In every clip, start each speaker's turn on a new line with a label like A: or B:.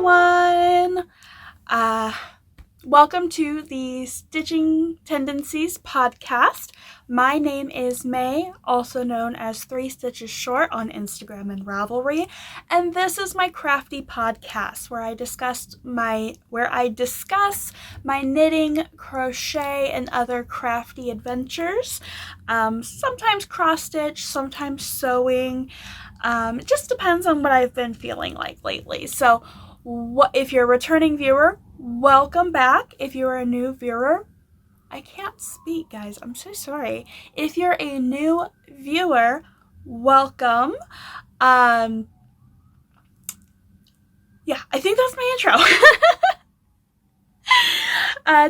A: everyone! Welcome to the Stitching Tendencies Podcast. My name is May, also known as 3 Stitches Short on Instagram and Ravelry, and this is my crafty podcast where I discuss my knitting, crochet, and other crafty adventures. Sometimes cross stitch, sometimes sewing. It just depends on what I've been feeling like lately. So, if you're a returning viewer, welcome back. If you're a new viewer, I can't speak, guys. I'm so sorry. If you're a new viewer, welcome. Yeah, I think that's my intro.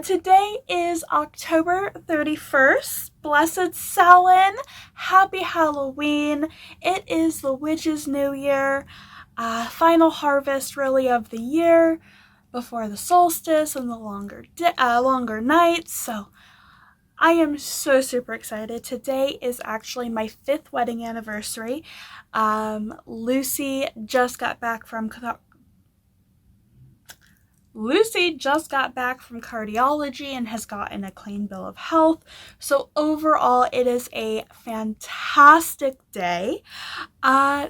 A: Today is October 31st. Blessed Samhain. Happy Halloween. It is the Witch's New Year. Final harvest, really, of the year before the solstice and the longer nights. So I am so super excited. Today is actually my 5th wedding anniversary. Lucy just got back from cardiology and has gotten a clean bill of health. So overall, it is a fantastic day.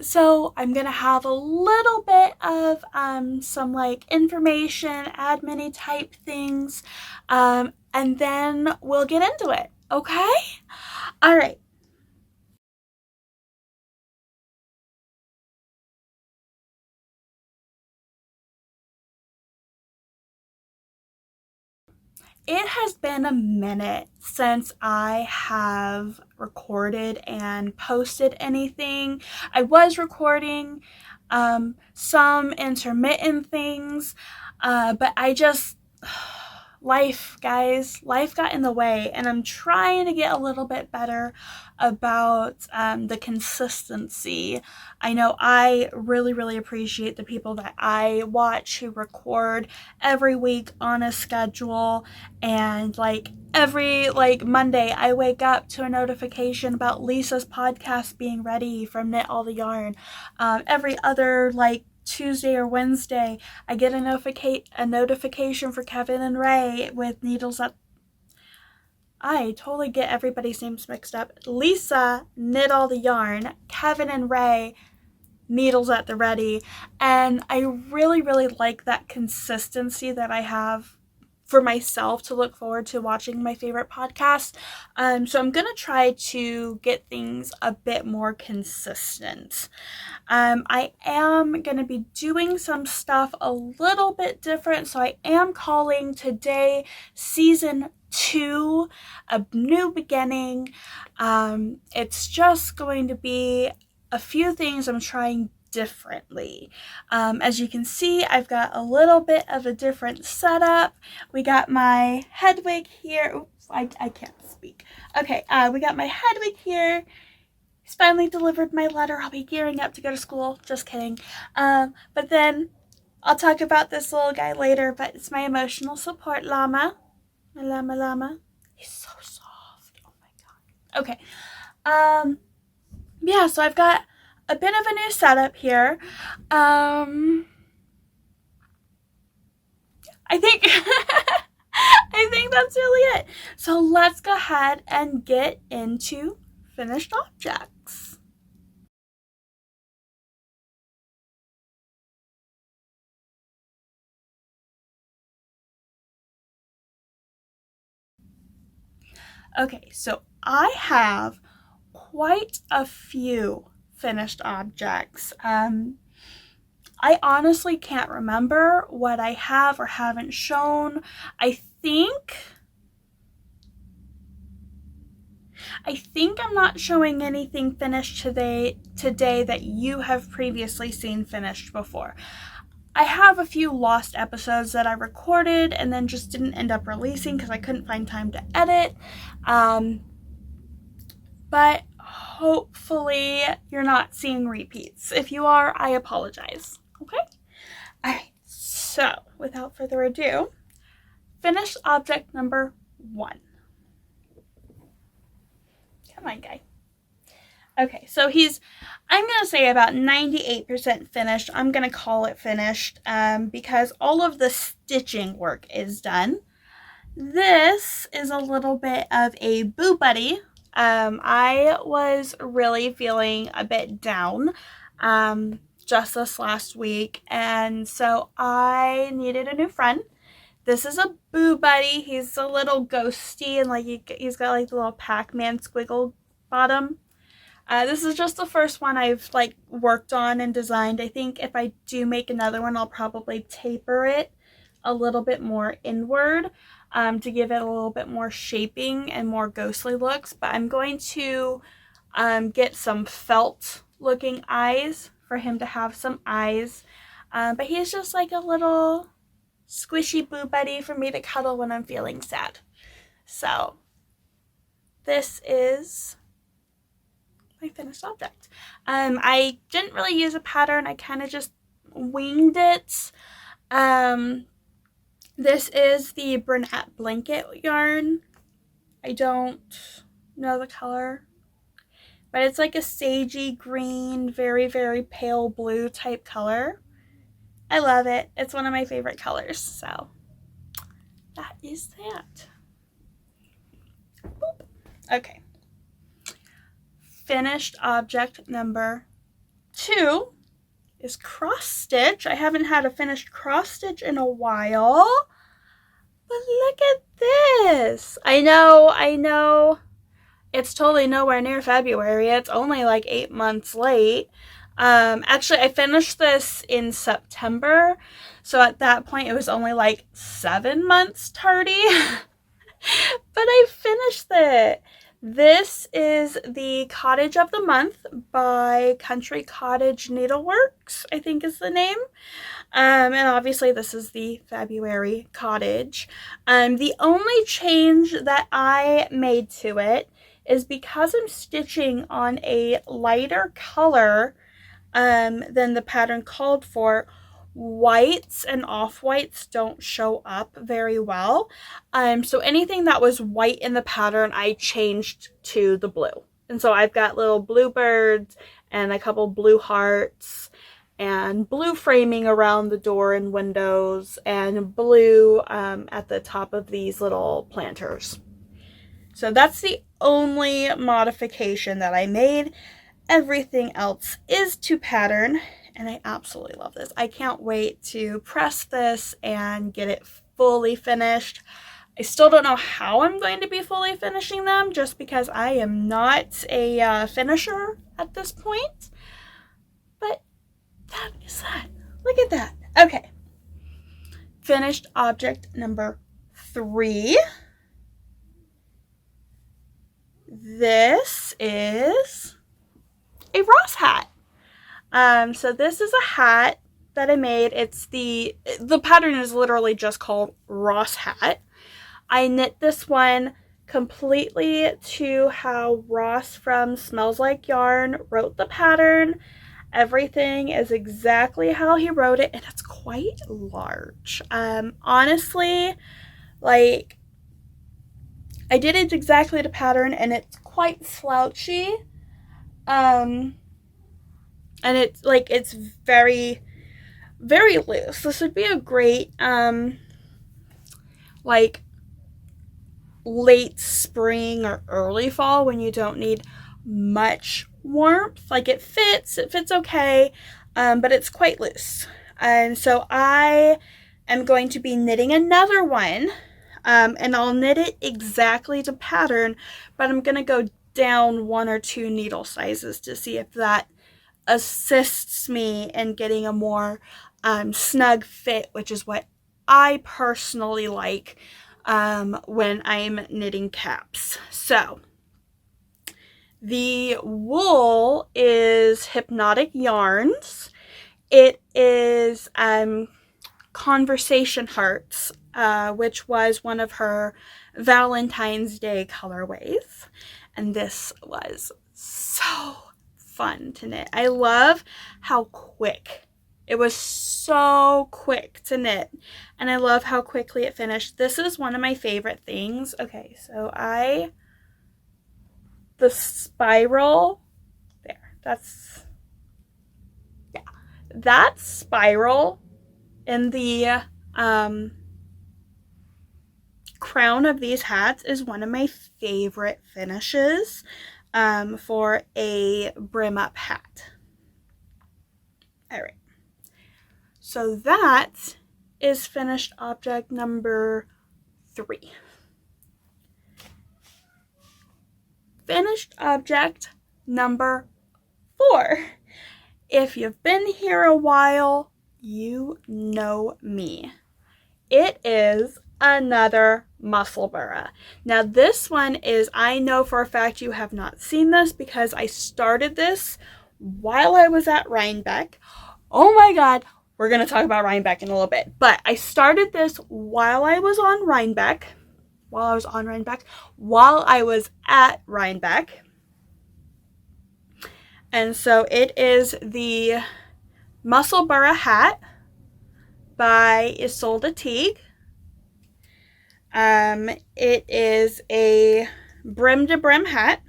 A: So I'm going to have a little bit of some information, admin-y type things, and then we'll get into it. Okay? All right. It has been a minute since I have recorded and posted anything. I was recording some intermittent things, but life got in the way, and I'm trying to get a little bit better about the consistency. I know I really appreciate the people that I watch who record every week on a schedule, and every Monday I wake up to a notification about Lisa's podcast being ready from Knit All the Yarn. Every other Tuesday or Wednesday, I get a notification for Kevin and Ray with needles at... I totally get everybody's names mixed up. Lisa, Knit All the Yarn, Kevin and Ray, needles at the ready. And I really like that consistency that I have for myself to look forward to watching my favorite podcast. So I'm going to try to get things a bit more consistent. I am going to be doing some stuff a little bit different. So I am calling today Season 2, a new beginning. It's just going to be a few things I'm trying differently. As you can see, I've got a little bit of a different setup. We got my head wig here. Oops, I can't speak. Okay, we got my head wig here. He's finally delivered my letter. I'll be gearing up to go to school. Just kidding. But then I'll talk about this little guy later, but it's my emotional support llama. My llama. He's so soft. Oh my god. Okay. Yeah, so I've got a bit of a new setup here. I think I think that's really it. So let's go ahead and get into finished objects. Okay, so I have quite a few finished objects. I honestly can't remember what I have or haven't shown. I think I'm not showing anything finished today that you have previously seen finished before. I have a few lost episodes that I recorded and then just didn't end up releasing because I couldn't find time to edit. But hopefully you're not seeing repeats. If you are, I apologize. Okay? Alright, so without further ado, finished object number 1. Come on, guy. Okay, so I'm going to say about 98% finished. I'm going to call it finished because all of the stitching work is done. This is a little bit of a BooBuddy. I was really feeling a bit down just this last week, and so I needed a new friend. This is a BooBuddy. He's a little ghosty, and like he's got like the little Pac-Man squiggle bottom. This is just the first one I've like worked on and designed. I think if I do make another one, I'll probably taper it a little bit more inward to give it a little bit more shaping and more ghostly looks. But I'm going to get some felt looking eyes for him to have some eyes. But he's just like a little squishy BooBuddy for me to cuddle when I'm feeling sad. So this is my finished object. I didn't really use a pattern. I kind of just winged it. This is the Brunette Blanket yarn. I don't know the color, but it's like a sagey green, very, very pale blue type color. I love it. It's one of my favorite colors. So that is that. Boop. Okay. Finished object number 2 is cross stitch. I haven't had a finished cross stitch in a while, but look at this. I know it's totally nowhere near February. It's only like 8 months late. Actually, I finished this in September, so at that point it was only like 7 months tardy, but I finished it. This is the Cottage of the Month by Country Cottage Needleworks, I think is the name. And obviously this is the February cottage. The only change that I made to it is because I'm stitching on a lighter color than the pattern called for, whites and off-whites don't show up very well. So anything that was white in the pattern, I changed to the blue. And so I've got little bluebirds and a couple blue hearts and blue framing around the door and windows and blue at the top of these little planters. So that's the only modification that I made. Everything else is to pattern. And I absolutely love this. I can't wait to press this and get it fully finished. I still don't know how I'm going to be fully finishing them just because I am not a finisher at this point. But that is that. Look at that. Okay. Finished object number 3. This is a Ross hat. So this is a hat that I made. It's the pattern is literally just called Ross hat. I knit this one completely to how Ross from Smells Like Yarn wrote the pattern. Everything is exactly how he wrote it, and it's quite large. Honestly, like, I did it exactly to pattern, and it's quite slouchy. And it's like, it's very, very loose. This would be a great, like, late spring or early fall when you don't need much warmth. Like, it fits okay, but it's quite loose. And so I am going to be knitting another one, and I'll knit it exactly to pattern, but I'm going to go down 1 or 2 needle sizes to see if that assists me in getting a more snug fit, which is what I personally like when I'm knitting caps. So the wool is Hypnotic yarns. It is Conversation Hearts, which was one of her Valentine's Day colorways, and this was so fun to knit. I love how quick it was. So quick to knit, and I love how quickly it finished. This is one of my favorite things. Okay, so the spiral that spiral in the crown of these hats is one of my favorite finishes for a brim up hat. All right, so that is finished object number 3. Finished object number 4. If you've been here a while, you know me. It is another Musselburgh. Now this one is, I know for a fact you have not seen this because I started this while I was at RHINEBECK. Oh my god, we're going to talk about RHINEBECK in a little bit. But I started this while I was on RHINEBECK. While I was at RHINEBECK. And so it is the Musselburgh hat by Isolde Teague. It is a brim to brim hat.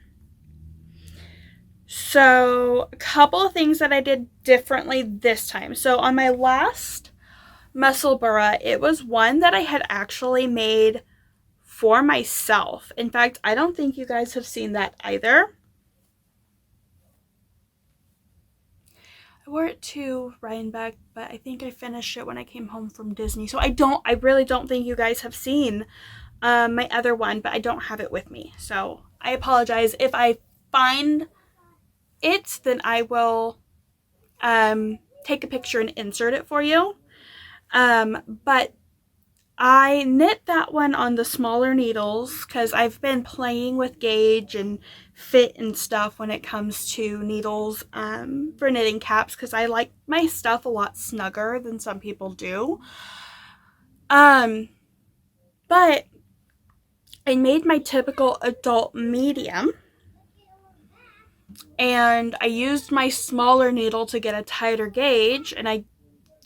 A: So a couple of things that I did differently this time. So on my last Musselburgh, it was one that I had actually made for myself. In fact, I don't think you guys have seen that either. I wore it to RHINEBECK, but I think I finished it when I came home from Disney. So I really don't think you guys have seen my other one, but I don't have it with me. So I apologize. If I find it, then I will take a picture and insert it for you. But I knit that one on the smaller needles because I've been playing with gauge and fit and stuff when it comes to needles for knitting caps because I like my stuff a lot snugger than some people do. But I made my typical adult medium and I used my smaller needle to get a tighter gauge, and I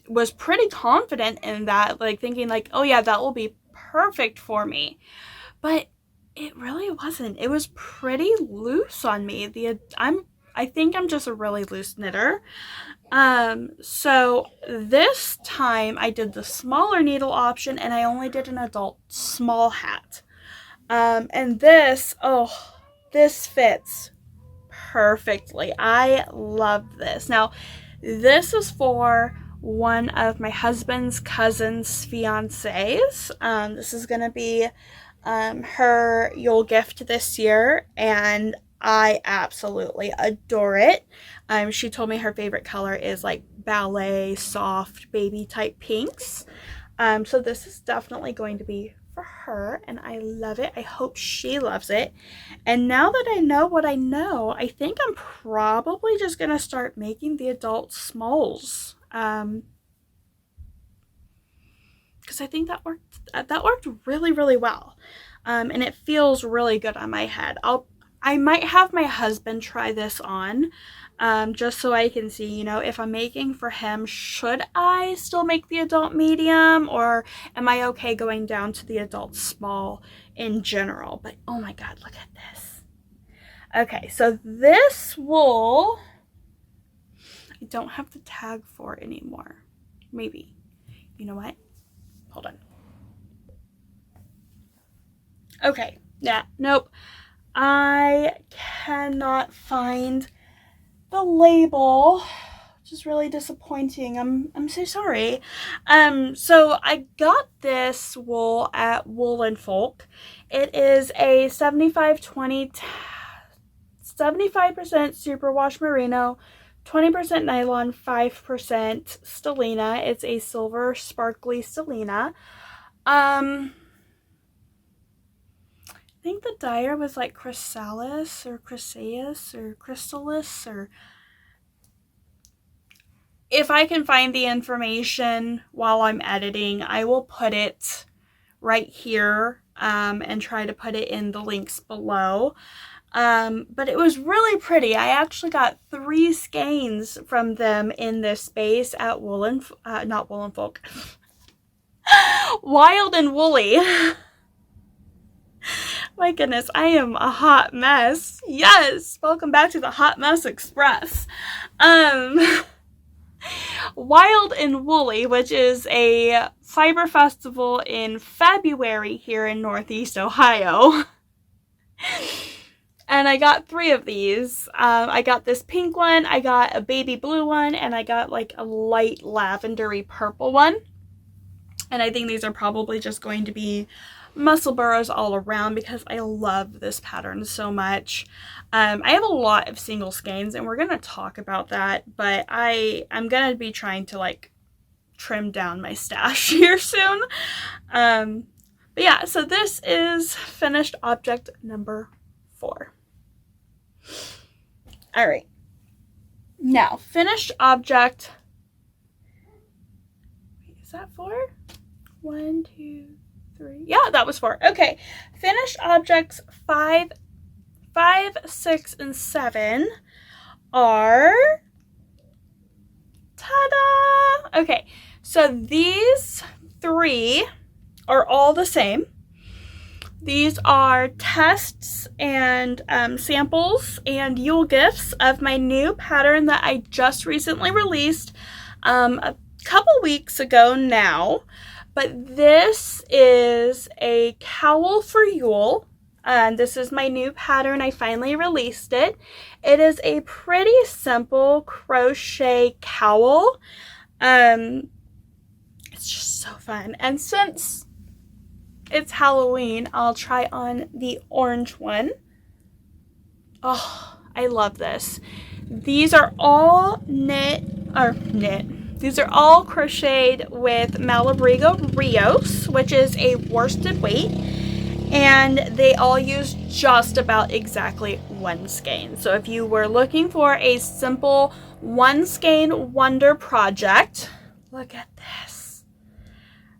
A: was pretty confident in that, like thinking like, oh yeah, that will be perfect for me. But it really wasn't. It was pretty loose on me. I think I'm just a really loose knitter. So this time I did the smaller needle option and I only did an adult small hat. And this fits perfectly. I love this. Now, this is for one of my husband's cousin's fiancés. This is going to be her Yule gift this year, and I absolutely adore it. She told me her favorite color is like ballet, soft, baby type pinks. So this is definitely going to be for her, and I love it. I hope she loves it. And now that I know what I know, I think I'm probably just going to start making the adult smalls. Because I think that worked really, really well. And it feels really good on my head. I might have my husband try this on, just so I can see, if I'm making for him, should I still make the adult medium, or am I okay going down to the adult small in general? But oh my god, look at this. Okay, so this wool, I don't have the tag for anymore. Maybe. You know what? Hold on. Okay, yeah, nope. I cannot find the label, which is really disappointing. I'm so sorry. So I got this wool at Wool and Folk. It is a 75% superwash merino, 20% nylon, 5% stellina. It's a silver sparkly stellina. I think the dyer was like chrysalis or chrysaeus or chrysalis, or if I can find the information while I'm editing, I will put it right here and try to put it in the links below. But it was really pretty. I actually got 3 skeins from them in this space at not Wool and Folk. Wild and Woolly. My goodness, I am a hot mess. Yes, welcome back to the Hot Mess Express. Wild and Woolly, which is a fiber festival in February here in Northeast Ohio. And I got 3 of these. I got this pink one, I got a baby blue one, and I got like a light lavendery purple one. And I think these are probably just going to be Musselburghs all around because I love this pattern so much. I have a lot of single skeins and we're going to talk about that, but I'm going to be trying to like trim down my stash here soon. But yeah, so this is finished object number 4. All right. Now, finished object. Wait, is that 4? 1, 2, 3. Yeah, that was 4. Okay. Finished objects 5, 6, and 7 are. Ta-da! Okay. So these 3 are all the same. These are tests and samples and Yule gifts of my new pattern that I just recently released a couple weeks ago now. But this is a cowl for Yule. This is my new pattern. I finally released it. It is a pretty simple crochet cowl. It's just so fun. And since it's Halloween, I'll try on the orange one. Oh, I love this. These are all These are all crocheted with Malabrigo Rios, which is a worsted weight, and they all use just about exactly 1 skein. So if you were looking for a simple 1 skein wonder project, look at this.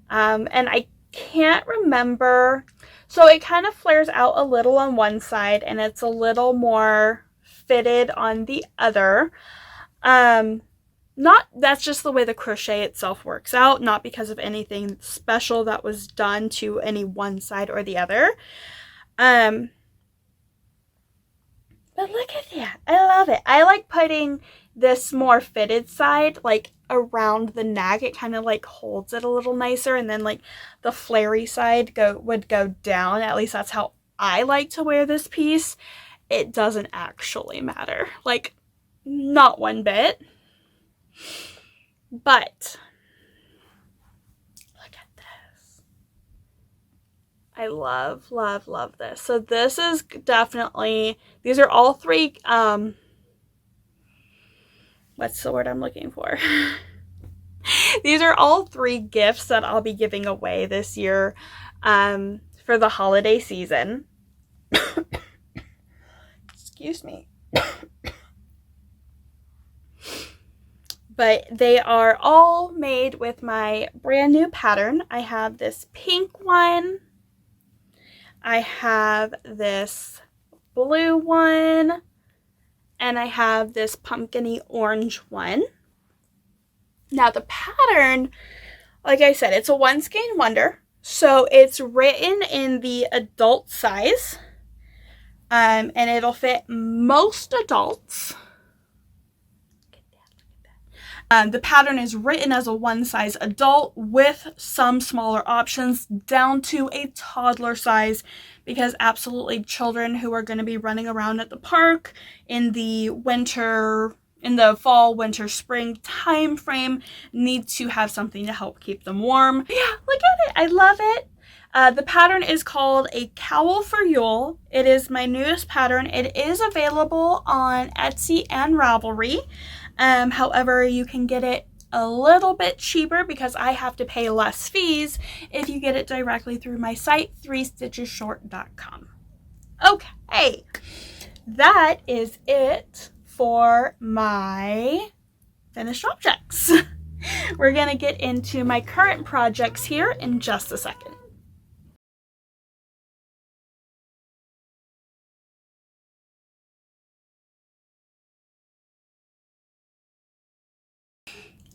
A: And I can't remember, so it kind of flares out a little on one side and it's a little more fitted on the other. That's just the way the crochet itself works out, not because of anything special that was done to any one side or the other. But look at that. I love it. I like putting this more fitted side like around the neck. It kind of like holds it a little nicer, and then like the flary side would go down. At least that's how I like to wear this piece. It doesn't actually matter. Like, not one bit. But look at this. I love, love, love this. So this is definitely, these are all 3, what's the word I'm looking for? These are all 3 gifts that I'll be giving away this year for the holiday season. Excuse me. But they are all made with my brand new pattern. I have this pink one. I have this blue one. And I have this pumpkin-y orange one. Now the pattern, like I said, it's a 1 skein wonder. So it's written in the adult size. And it'll fit most adults. The pattern is written as a 1 size adult with some smaller options down to a toddler size, because absolutely children who are going to be running around at the park in the fall, winter, spring time frame need to have something to help keep them warm. Yeah, look at it. I love it. The pattern is called a cowl for Yule. It is my newest pattern. It is available on Etsy and Ravelry. However, you can get it a little bit cheaper because I have to pay less fees if you get it directly through my site, 3stitchesshort.com. Okay, that is it for my finished objects. We're going to get into my current projects here in just a second.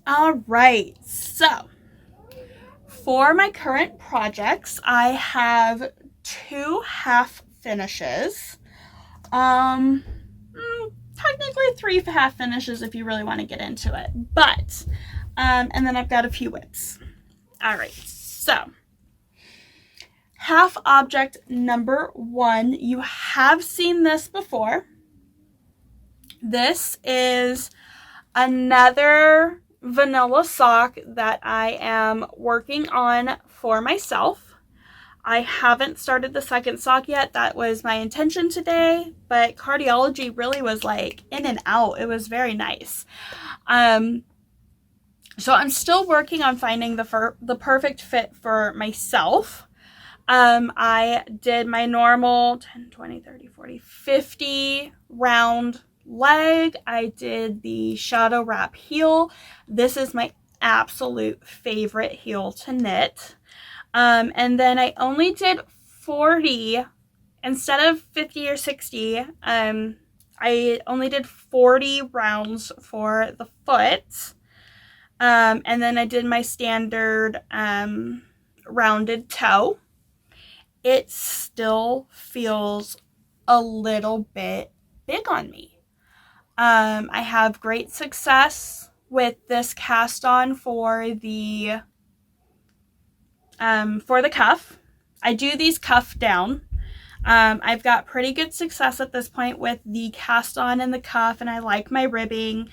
A: All right, so for my current projects, I have 2 half finishes. Technically 3 half finishes if you really want to get into it. But, and then I've got a few whips. All right, so half object number 1. You have seen this before. This is another vanilla sock that I am working on for myself. I haven't started the second sock yet. That was my intention today, but cardiology really was like in and out. It was very nice. So I'm still working on finding the perfect fit for myself. I did my normal 10, 20, 30, 40, 50 round leg. I did the shadow wrap heel. This is my absolute favorite heel to knit. And then I only did 40 instead of 50 or 60. I only did 40 rounds for the foot. And then I did my standard rounded toe. It still feels a little bit big on me. I have great success with this cast on for the cuff. I do these cuff down. I've got pretty good success at this point with the cast on and the cuff, and I like my ribbing.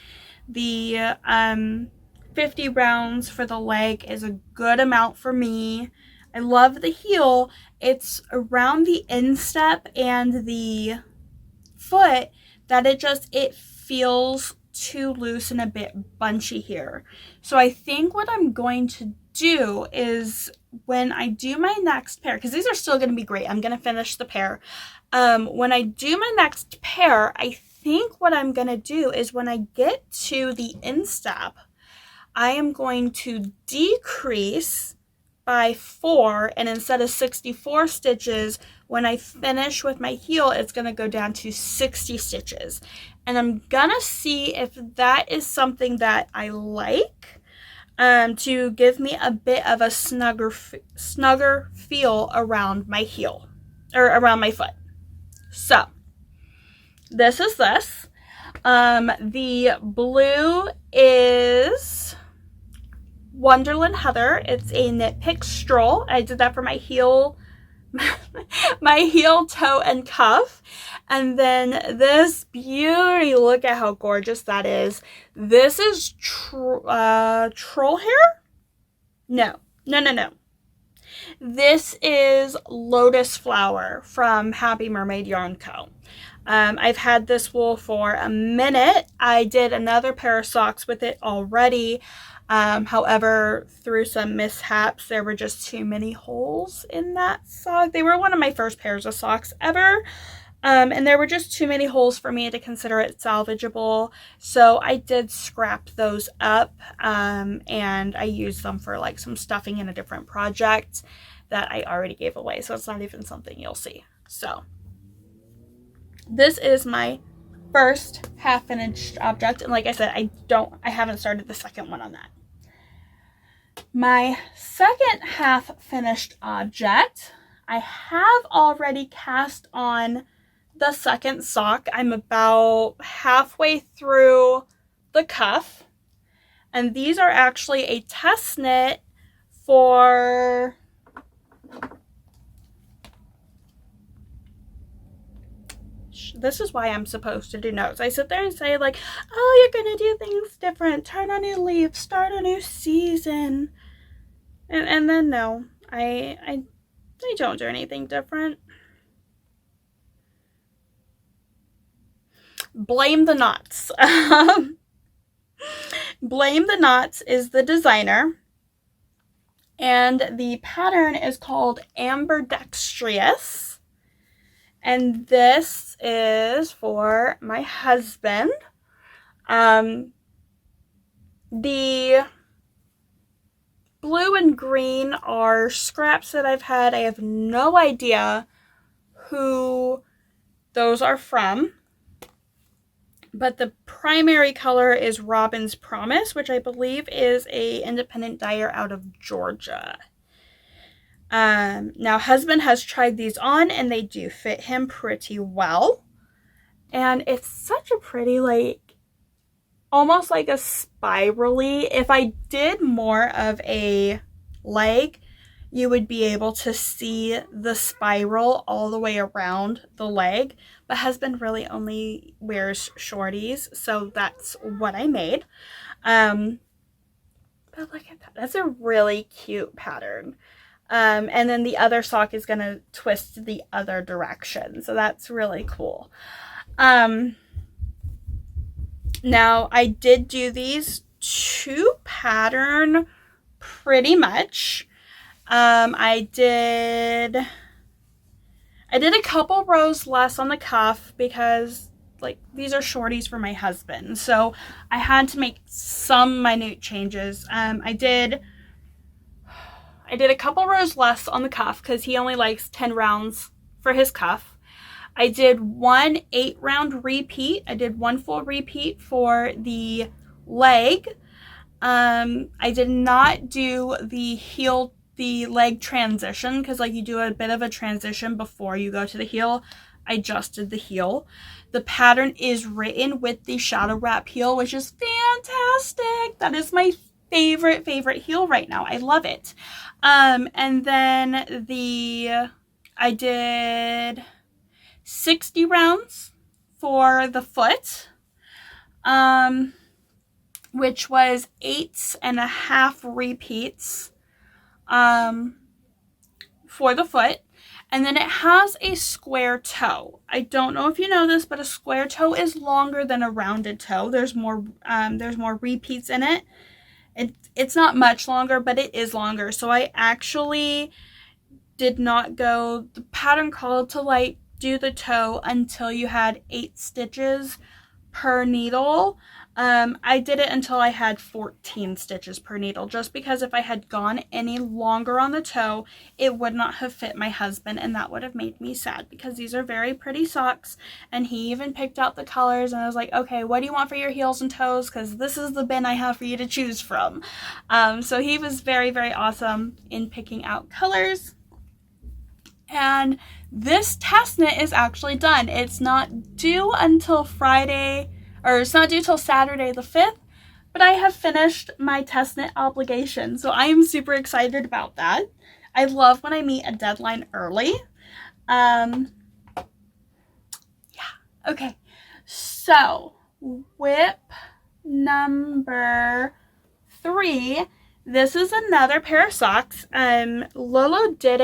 A: The 50 rounds for the leg is a good amount for me. I love the heel. It's around the instep and the foot that it feels too loose and a bit bunchy here. So I think what I'm going to do is when I do my next pair, because these are still going to be great, I'm going to finish the pair. When I do my next pair, I think what I'm going to do is when I get to the instep, I am going to decrease by 4, and instead of 64 stitches, when I finish with my heel, it's going to go down to 60 stitches. And I'm going to see if that is something that I like, to give me a bit of a snugger feel around my heel, or around my foot. So, this is this. The blue is Wonderland Heather. It's a Knit Pick Stroll. I did that for my heel, my heel, toe, and cuff. And then this beauty, look at how gorgeous that is. This is troll hair? No. This is Lotus Flower from Happy Mermaid Yarn Co. I've had this wool for a minute. I did another pair of socks with it already. However, through some mishaps, there were just too many holes in that sock. They were one of my first pairs of socks ever. And there were just too many holes for me to consider it salvageable. So I did scrap those up, and I used them for like some stuffing in a different project that I already gave away. So it's not even something you'll see. So this is my first half finished object. And like I said, I haven't started the second one on that. My second half finished object, I have already cast on the second sock. I'm about halfway through the cuff, and these are actually a test knit for this is why I'm supposed to do notes. I sit there and say like, oh, you're gonna do things different, turn a new leaf, start a new season, and then no, I don't do anything different. Blame the Knots. Blame the Knots is the designer, and the pattern is called Amber-dextrious, and this is for my husband. The blue and green are scraps that I've had. I have no idea who those are from. But the primary color is Robin's Promise, which I believe is a independent dyer out of Georgia. Now husband has tried these on and they do fit him pretty well. And it's such a pretty, like, almost like a spirally. If I did more of a leg, you would be able to see the spiral all the way around the leg. But husband really only wears shorties, so that's what I made. But look at that. That's a really cute pattern. And then the other sock is going to twist the other direction. So that's really cool. Now, I did do these to pattern pretty much. I did a couple rows less on the cuff because, like, these are shorties for my husband. So I had to make some minute changes. I did a couple rows less on the cuff because he only likes 10 rounds for his cuff. I did 1 8-round repeat. I did 1 full repeat for the leg. I did not do the leg transition because, like, you do a bit of a transition before you go to the heel. I just did the heel. The pattern is written with the shadow wrap heel, which is fantastic. That is my favorite heel right now. I love it. And then I did 60 rounds for the foot, which was 8.5 repeats for the foot. And then it has a square toe. I don't know if you know this, but a square toe is longer than a rounded toe. There's more repeats in it. It's not much longer, but it is longer. So I actually did not go, the pattern called to, like, do the toe until you had 8 stitches per needle. I did it until I had 14 stitches per needle, just because if I had gone any longer on the toe, it would not have fit my husband, and that would have made me sad because these are very pretty socks. And he even picked out the colors, and I was like, okay, what do you want for your heels and toes? Because this is the bin I have for you to choose from. So he was very, very awesome in picking out colors. And this test knit is actually done. It's not due until Friday, or it's not due till Saturday the 5th, but I have finished my test knit obligation. So I am super excited about that. I love when I meet a deadline early. Yeah, okay. So whip number 3. This is another pair of socks. Lolo did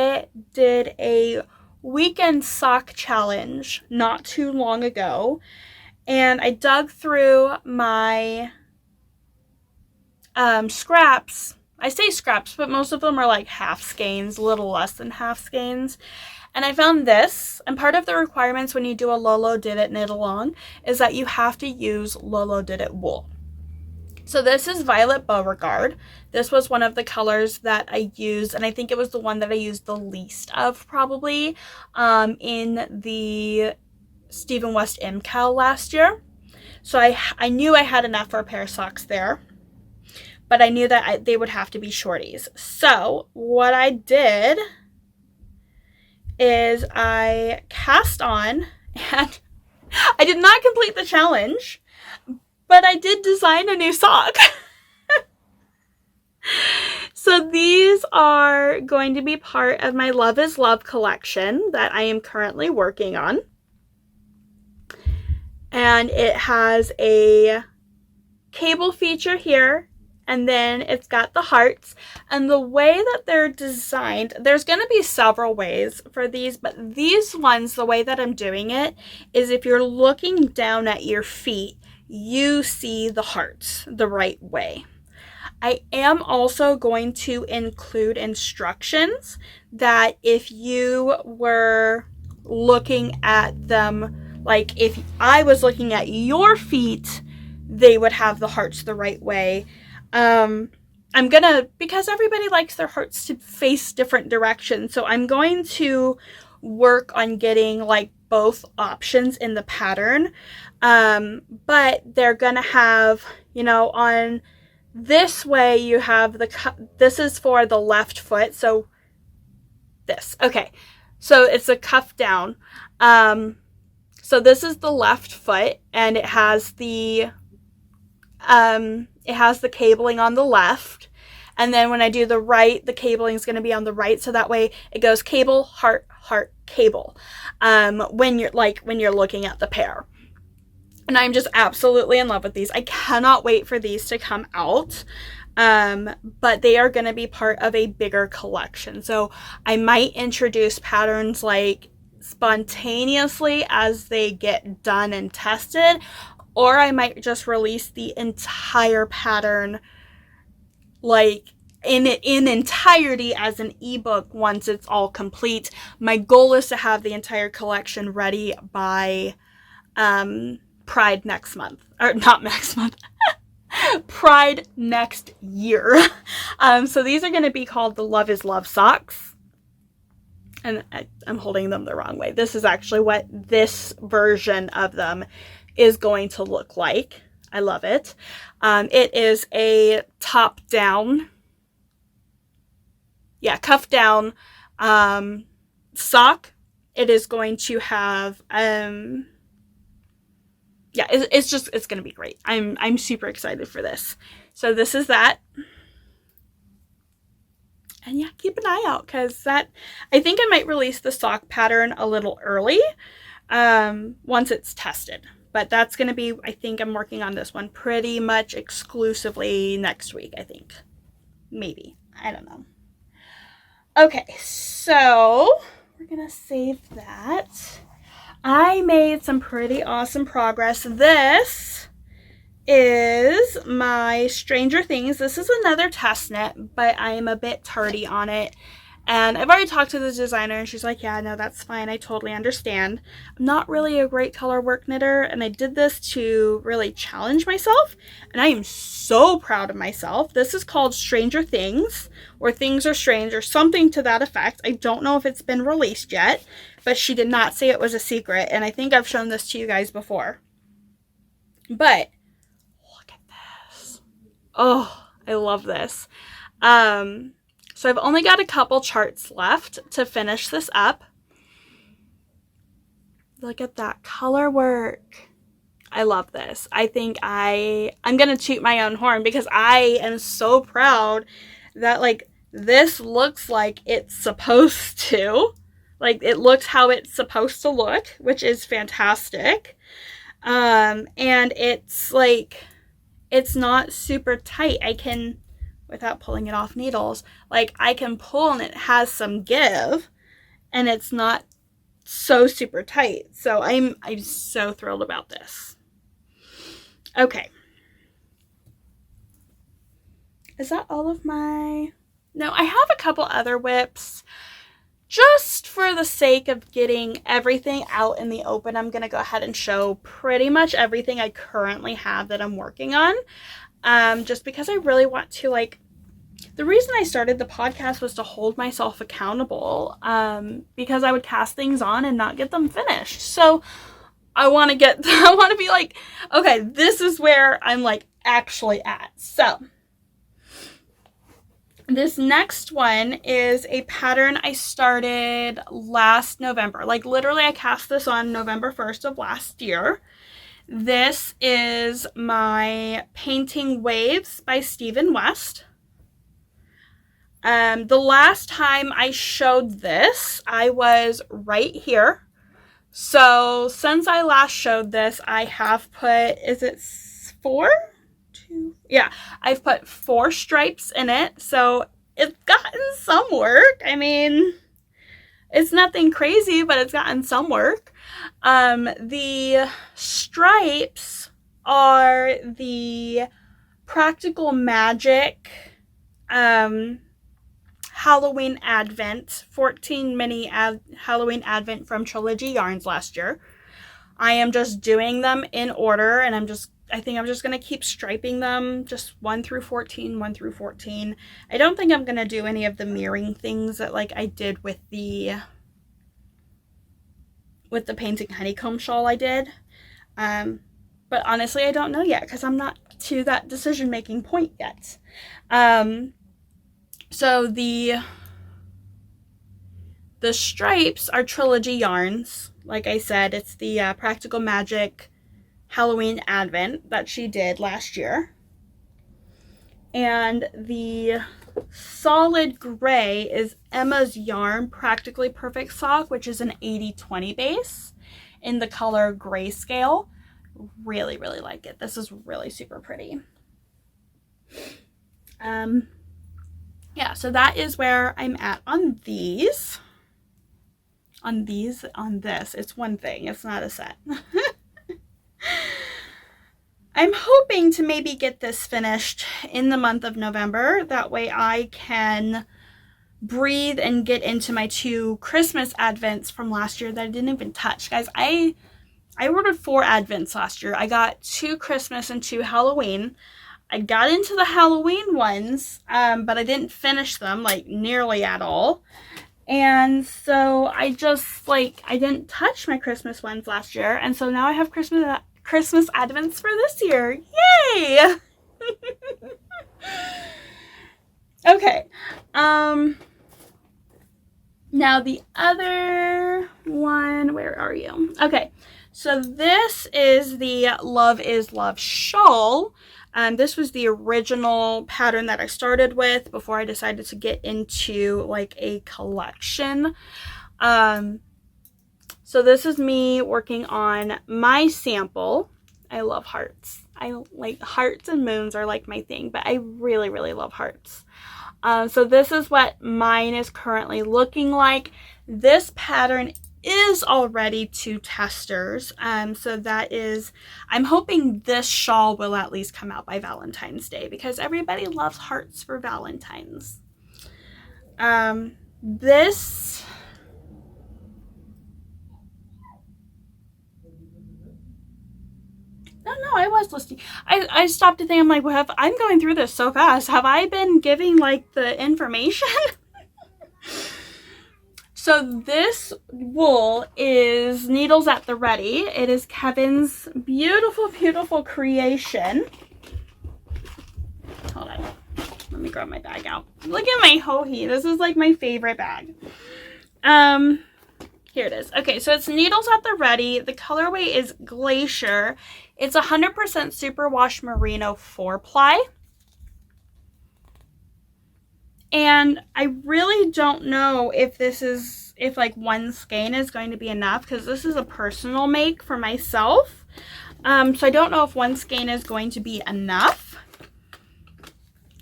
A: a weekend sock challenge not too long ago, and I dug through my scraps. I say scraps, but most of them are like half skeins, a little less than half skeins. And I found this, and part of the requirements when you do a Lolo Did It knit along is that you have to use Lolo Did It wool. So this is Violet Beauregard. This was one of the colors that I used, and I think it was the one that I used the least of probably in the Stephen West MKAL last year. So I knew I had enough for a pair of socks there, but I knew that they would have to be shorties. So what I did is I cast on, and I did not complete the challenge, but I did design a new sock. So these are going to be part of my Love is Love collection that I am currently working on. And it has a cable feature here, and then it's got the hearts. And the way that they're designed, there's going to be several ways for these, but these ones, the way that I'm doing it is if you're looking down at your feet, you see the hearts the right way. I am also going to include instructions that if you were looking at them, like if I was looking at your feet, they would have the hearts the right way. Because everybody likes their hearts to face different directions, so I'm going to work on getting like both options in the pattern. But they're gonna have, on this way you have this is for the left foot, so this. Okay, so it's a cuff down. So this is the left foot, and it has the cabling on the left. And then when I do the right, the cabling is going to be on the right. So that way it goes cable, heart, heart, cable. When you're looking at the pair. And I'm just absolutely in love with these. I cannot wait for these to come out. But they are going to be part of a bigger collection. So I might introduce patterns like spontaneously as they get done and tested, or I might just release the entire pattern like in entirety as an ebook once it's all complete. My goal is to have the entire collection ready by Pride next month, or not next month. Pride next year. So these are going to be called the Love is Love socks. And I'm holding them the wrong way. This is actually what this version of them is going to look like. I love it. It is a top down, cuff down sock. It is going to have it's going to be great. I'm super excited for this. So this is that. And yeah, keep an eye out, because I think I might release the sock pattern a little early once it's tested. But that's going to be, I think I'm working on this one pretty much exclusively next week, I think. Maybe. I don't know. Okay, so we're going to save that. I made some pretty awesome progress. This is my Stranger Things. This is another test knit, but I am a bit tardy on it. And I've already talked to the designer, and she's like, yeah, no, that's fine. I totally understand. I'm not really a great color work knitter, and I did this to really challenge myself, and I am so proud of myself. This is called Stranger Things, or Things Are Strange, or something to that effect. I don't know if it's been released yet, but she did not say it was a secret, and I think I've shown this to you guys before. But look at this. Oh, I love this. So I've only got a couple charts left to finish this up. Look at that color work. I love this. I think I'm going to toot my own horn, because I am so proud that like this looks like it's supposed to. Like it looks how it's supposed to look, which is fantastic. And it's like, it's not super tight. I can, without pulling it off needles, like I can pull and it has some give, and it's not so super tight. So I'm so thrilled about this. Okay. Is that all of my... No, I have a couple other whips. Just for the sake of getting everything out in the open, I'm going to go ahead and show pretty much everything I currently have that I'm working on. Just because I really want to, like, the reason I started the podcast was to hold myself accountable, because I would cast things on and not get them finished. So I want to be like, okay, this is where I'm like actually at. So this next one is a pattern I started last November. Like literally I cast this on November 1st of last year. This is my Painting Waves by Stephen West. The last time I showed this, I was right here. So since I last showed this, I have put, is it 4? 2? Yeah, I've put 4 stripes in it. So it's gotten some work. I mean, it's nothing crazy, but it's gotten some work. The stripes are the Practical Magic, Halloween Advent, 14 mini Halloween Advent from Trilogy Yarns last year. I am just doing them in order, and I think I'm just going to keep striping them, just 1 through 14, 1 through 14. I don't think I'm going to do any of the mirroring things that like I did with the Painting Honeycomb shawl I did. But honestly, I don't know yet, because I'm not to that decision-making point yet. So the The stripes are Trilogy yarns. Like I said, it's the Practical Magic Halloween Advent that she did last year. And the solid gray is Emma's Yarn Practically Perfect Sock, which is an 80/20 base in the color Grayscale. Really, really like it. This is really super pretty. Yeah, so that is where I'm at on these. On this. It's one thing. It's not a set. I'm hoping to maybe get this finished in the month of November. That way I can breathe and get into my 2 Christmas advents from last year that I didn't even touch. Guys, I ordered 4 advents last year. I got 2 Christmas and 2 Halloween. I got into the Halloween ones, but I didn't finish them, like, nearly at all. And so I just, like, I didn't touch my Christmas ones last year. And so now I have Christmas advents for this year. Yay! Okay. Now the other one, where are you? Okay. So this is the Love is Love shawl. This was the original pattern that I started with before I decided to get into like a collection. So this is me working on my sample. I love hearts. I like hearts and moons are like my thing, but I really, really love hearts. So this is what mine is currently looking like. This pattern is already to testers. So that is, I'm hoping this shawl will at least come out by Valentine's Day because everybody loves hearts for Valentine's. This, no, I was listening. I stopped to think, I'm like, well, I'm going through this so fast. Have I been giving like the information? So this wool is Needles at the Ready. It is Kevin's beautiful, beautiful creation. Hold on. Let me grab my bag out. Look at my Hohi. This is like my favorite bag. Here it is. Okay, so it's Needles at the Ready. The colorway is Glacier. It's 100% superwash merino 4-ply. And I really don't know if if like one skein is going to be enough because this is a personal make for myself. So I don't know if one skein is going to be enough.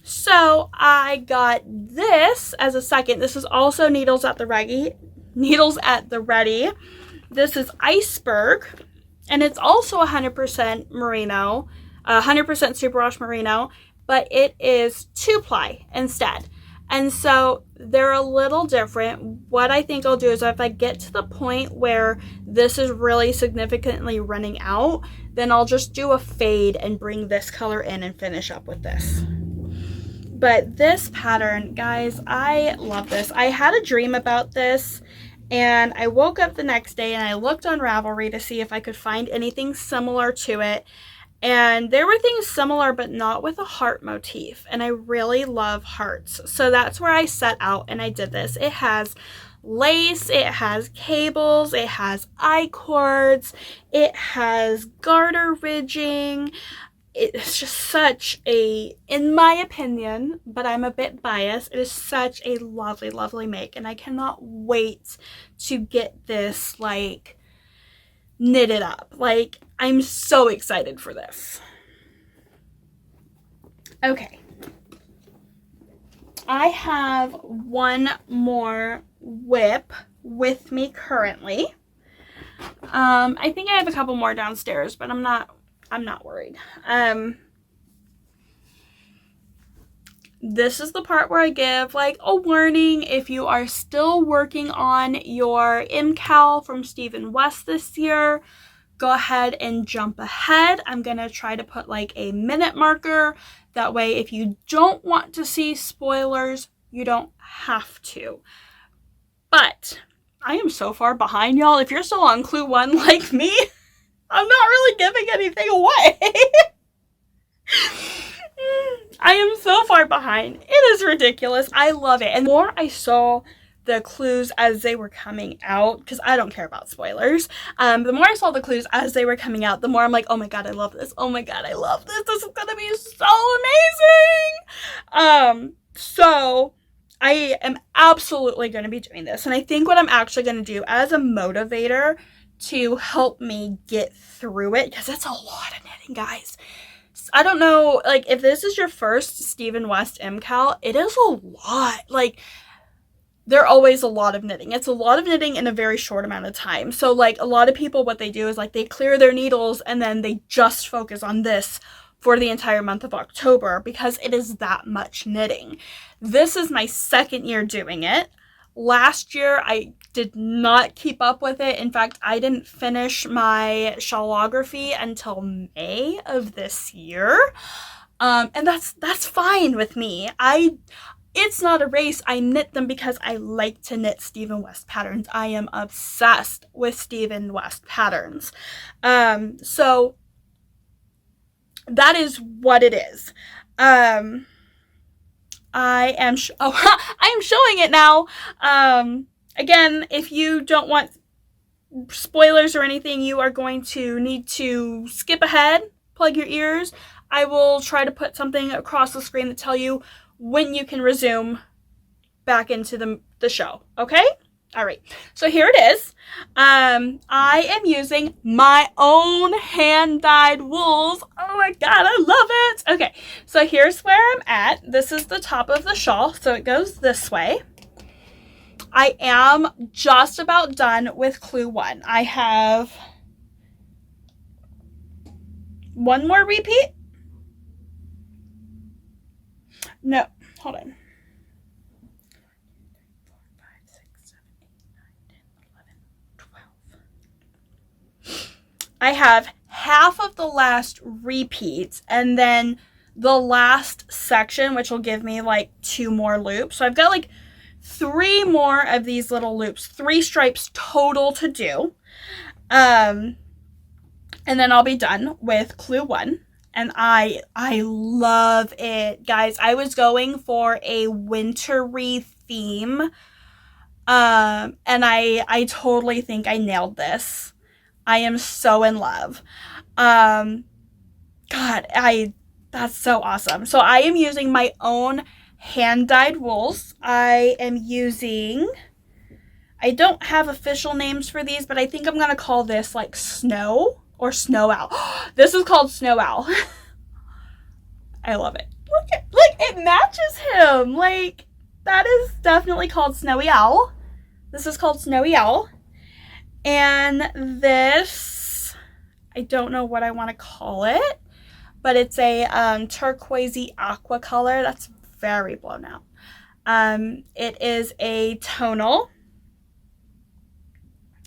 A: So I got this as a second. This is also Needles at the Ready. This is Iceberg. And it's also 100% merino, 100% superwash merino, but it is 2-ply instead. And so they're a little different. What I think I'll do is if I get to the point where this is really significantly running out, then I'll just do a fade and bring this color in and finish up with this. But this pattern, guys, I love this. I had a dream about this and I woke up the next day and I looked on Ravelry to see if I could find anything similar to it. And there were things similar, but not with a heart motif. And I really love hearts. So that's where I set out and I did this. It has lace, it has cables, it has I-cords, it has garter ridging. It's just such a, in my opinion, but I'm a bit biased, it is such a lovely, lovely make. And I cannot wait to get this, like, knitted up. Like, I'm so excited for this. Okay. I have one more whip with me currently. I think I have a couple more downstairs, but I'm not worried. This is the part where I give like a warning if you are still working on your MKAL from Stephen West this year. Go ahead and jump ahead. I'm gonna try to put like a minute marker. That way if you don't want to see spoilers, you don't have to. But I am so far behind, y'all. If you're still on Clue 1 like me, I'm not really giving anything away. I am so far behind. It is ridiculous. I love it. And the more I saw the clues as they were coming out, because I don't care about spoilers. The more I saw the clues as they were coming out, the more I'm like, oh my god, I love this. Oh my god, I love this. This is gonna be so amazing. So I am absolutely going to be doing this. And I think what I'm actually going to do as a motivator to help me get through it, because it's a lot of knitting, guys. I don't know, like, if this is your first Stephen West MKAL, it is a lot. Like, they're always a lot of knitting. It's a lot of knitting in a very short amount of time. So, like, a lot of people, what they do is, like, they clear their needles and then they just focus on this for the entire month of October because it is that much knitting. This is my second year doing it. Last year, I did not keep up with it. In fact, I didn't finish my shawlography until May of this year. And that's fine with me. It's not a race. I knit them because I like to knit Stephen West patterns. I am obsessed with Stephen West patterns. So that is what it is. I am showing it now. Again, if you don't want spoilers or anything, you are going to need to skip ahead, plug your ears. I will try to put something across the screen to tell you when you can resume back into the show. Okay? All right. So here it is. I am using my own hand-dyed wools. Oh my god, I love it. Okay, so here's where I'm at. This is the top of the shawl, so it goes this way. I am just about done with clue 1. I have one more repeat. No, hold on. I have half of the last repeats and then the last section, which will give me like 2 more loops. So I've got like 3 more of these little loops, 3 stripes total to do. And then I'll be done with clue 1. And I love it, guys. I was going for a wintry theme. And I totally think I nailed this. I am so in love. God, that's so awesome. So I am using my own hand-dyed wools. I don't have official names for these, but I think I'm going to call this like Snow or Snow Owl. This is called Snow Owl. I love it. Look, it matches him. Like, that is definitely called Snowy Owl. This is called Snowy Owl. And this, I don't know what I want to call it, but it's a turquoisey aqua color. That's very blown out. It is a tonal,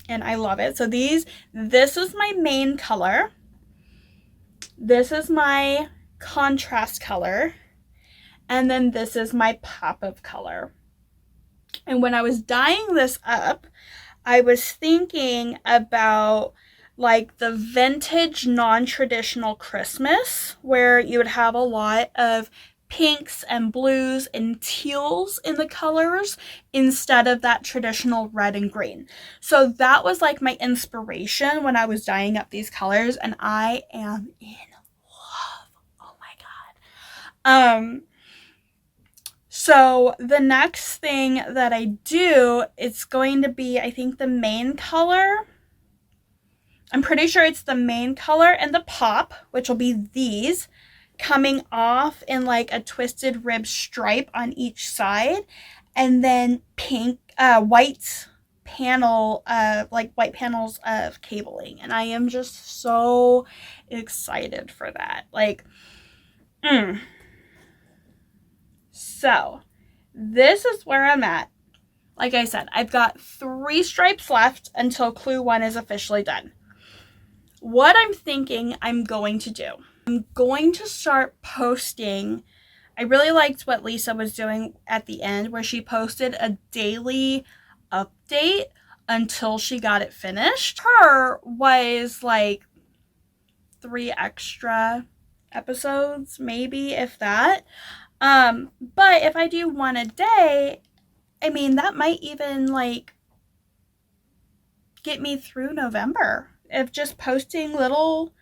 A: and I love it. So this is my main color. This is my contrast color, and then this is my pop of color. And when I was dyeing this up, I was thinking about like the vintage non-traditional Christmas, where you would have a lot of pinks and blues and teals in the colors instead of that traditional red and green. So that was like my inspiration when I was dyeing up these colors, and I am in love. Oh my god. So the next thing that I do, it's going to be, I think, the main color. I'm pretty sure it's the main color and the pop, which will be these, coming off in like a twisted rib stripe on each side, and then pink, white panel, like white panels of cabling. And I am just so excited for that. Like, So, this is where I'm at. Like I said, I've got 3 stripes left until clue 1 is officially done. What I'm thinking I'm going to do, I'm going to start posting. I really liked what Lisa was doing at the end, where she posted a daily update until she got it finished. Her was like 3 extra episodes, maybe, if that. But if I do one a day, I mean, that might even like get me through November of just posting little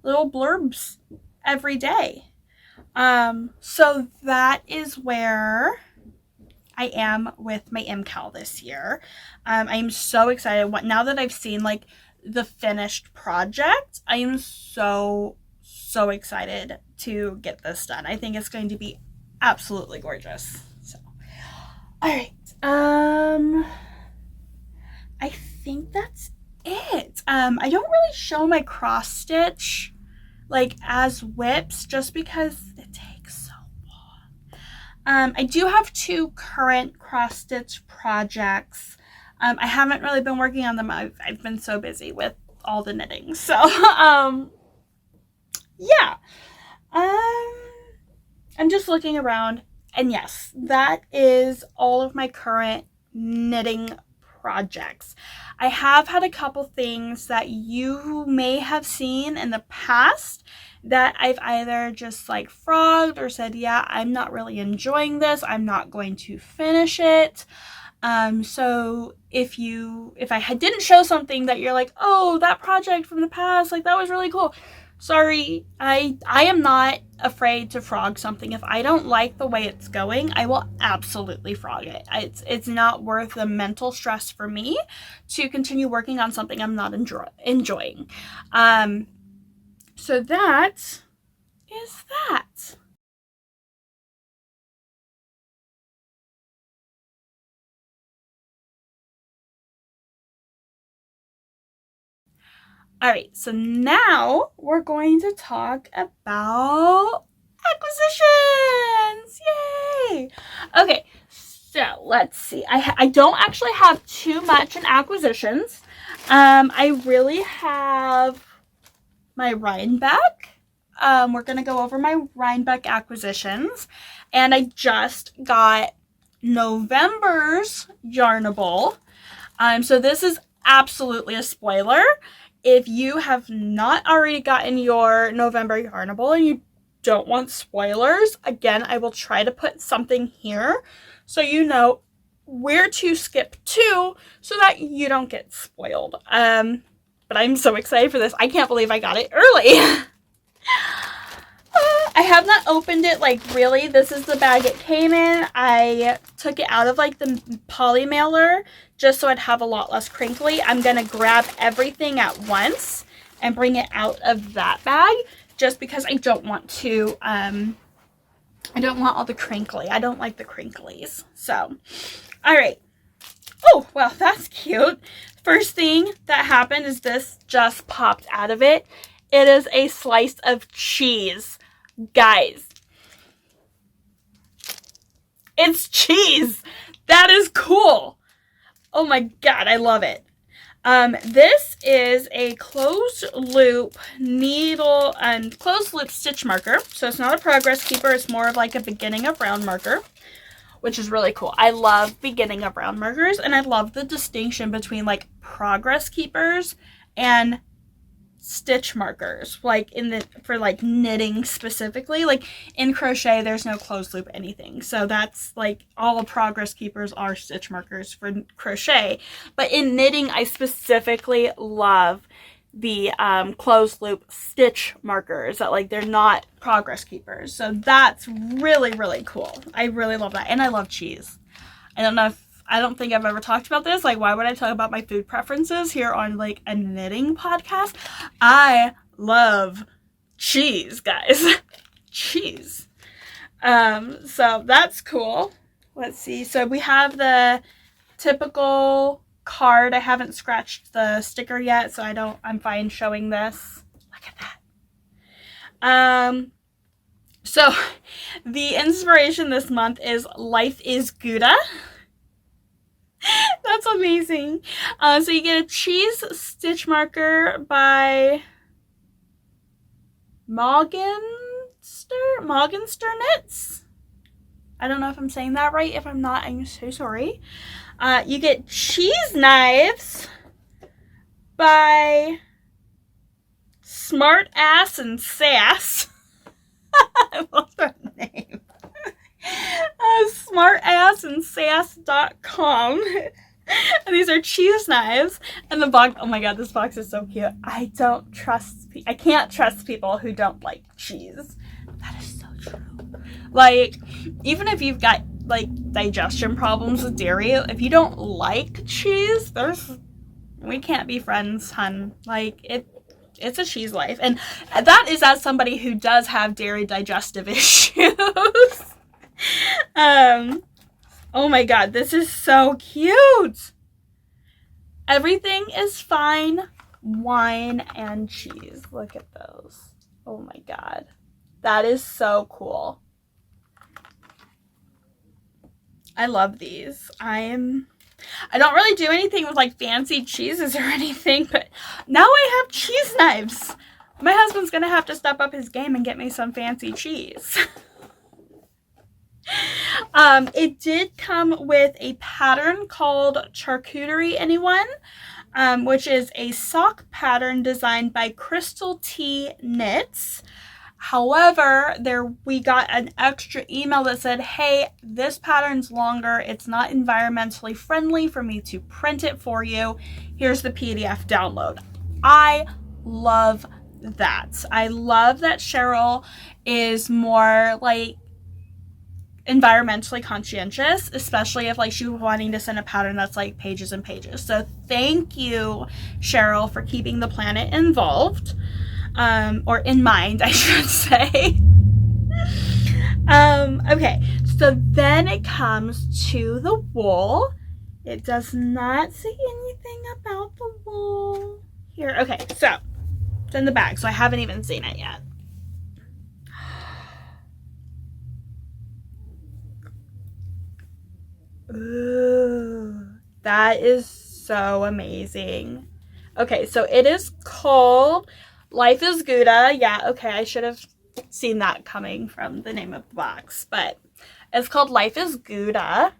A: blurbs every day. So that is where I am with my MKAL this year. I'm so excited. Now that I've seen like the finished project, I am so excited to get this done. I think it's going to be absolutely gorgeous. So, all right. I think that's it. I don't really show my cross stitch like as whips just because it takes so long. I do have 2 current cross stitch projects. I haven't really been working on them. I've been so busy with all the knitting. So, yeah. I'm just looking around, and yes, that is all of my current knitting projects. I have had a couple things that you may have seen in the past that I've either just like frogged or said, yeah, I'm not really enjoying this. I'm not going to finish it. So if I didn't show something that you're like, oh, that project from the past, like that was really cool. Sorry, I am not afraid to frog something. If I don't like the way it's going, I will absolutely frog it. It's not worth the mental stress for me to continue working on something I'm not enjoying. So that is that. All right, so now we're going to talk about acquisitions. Yay! Okay, so let's see. I don't actually have too much in acquisitions. I really have my RHINEBECK. We're going to go over my RHINEBECK acquisitions. And I just got November's Yarnable. So this is absolutely a spoiler. If you have not already gotten your November Yarnable and you don't want spoilers, again, I will try to put something here so you know where to skip to so that you don't get spoiled. But I'm so excited for this. I can't believe I got it early. I have not opened it, like, really. This is the bag it came in. I took it out of, like, the poly mailer just so I'd have a lot less crinkly. I'm going to grab everything at once and bring it out of that bag just because I don't want to, I don't want all the crinkly. I don't like the crinklies. So, all right. Oh, well, that's cute. First thing that happened is this just popped out of it. It is a slice of cheese. Guys, it's cheese. That is cool. Oh my god, I love it. This is a closed loop needle and closed loop stitch marker. So it's not a progress keeper. It's more of like a beginning of round marker, which is really cool. I love beginning of round markers, and I love the distinction between like progress keepers and stitch markers, like for like knitting specifically. Like in crochet there's no closed loop anything, so that's like all progress keepers are stitch markers for crochet. But in knitting I specifically love the closed loop stitch markers that like they're not progress keepers. So that's really, really cool. I really love that, and I love cheese. I don't think I've ever talked about this. Like, why would I talk about my food preferences here on, like, a knitting podcast? I love cheese, guys. Cheese. So that's cool. Let's see. So we have the typical card. I haven't scratched the sticker yet, so I'm fine showing this. Look at that. So the inspiration this month is Life is Gouda. That's amazing. So you get a cheese stitch marker by Morgenstern Knits. I don't know if I'm saying that right. If I'm not, I'm so sorry. You get cheese knives by Smart Ass and Sass. I love that name. smartassandsass.com. And these are cheese knives. And the box, oh my god, this box is so cute. I can't trust people who don't like cheese. That is so true. Like, even if you've got, like, digestion problems with dairy, if you don't like cheese, we can't be friends, hun. Like, it's a cheese life. And that is as somebody who does have dairy digestive issues. Oh my god, this is so cute. Everything is fine wine and cheese. Look at those. Oh my god. That is so cool. I love these. I don't really do anything with like fancy cheeses or anything, but now I have cheese knives. My husband's gonna have to step up his game and get me some fancy cheese. It did come with a pattern called Charcuterie Anyone, which is a sock pattern designed by Crystal T Knits. However, we got an extra email that said, hey, this pattern's longer. It's not environmentally friendly for me to print it for you. Here's the PDF download. I love that. I love that Cheryl is more like environmentally conscientious, especially if like she was wanting to send a pattern that's like pages and pages. So thank you, Cheryl, for keeping the planet involved, or in mind, I should say. Okay, so then it comes to the wool. It does not say anything about the wool here. Okay, so it's in the bag, so I haven't even seen it yet. Ooh, that is so amazing. Okay, so it is called Life is Gouda. Yeah, okay, I should have seen that coming from the name of the box, but it's called Life is Gouda.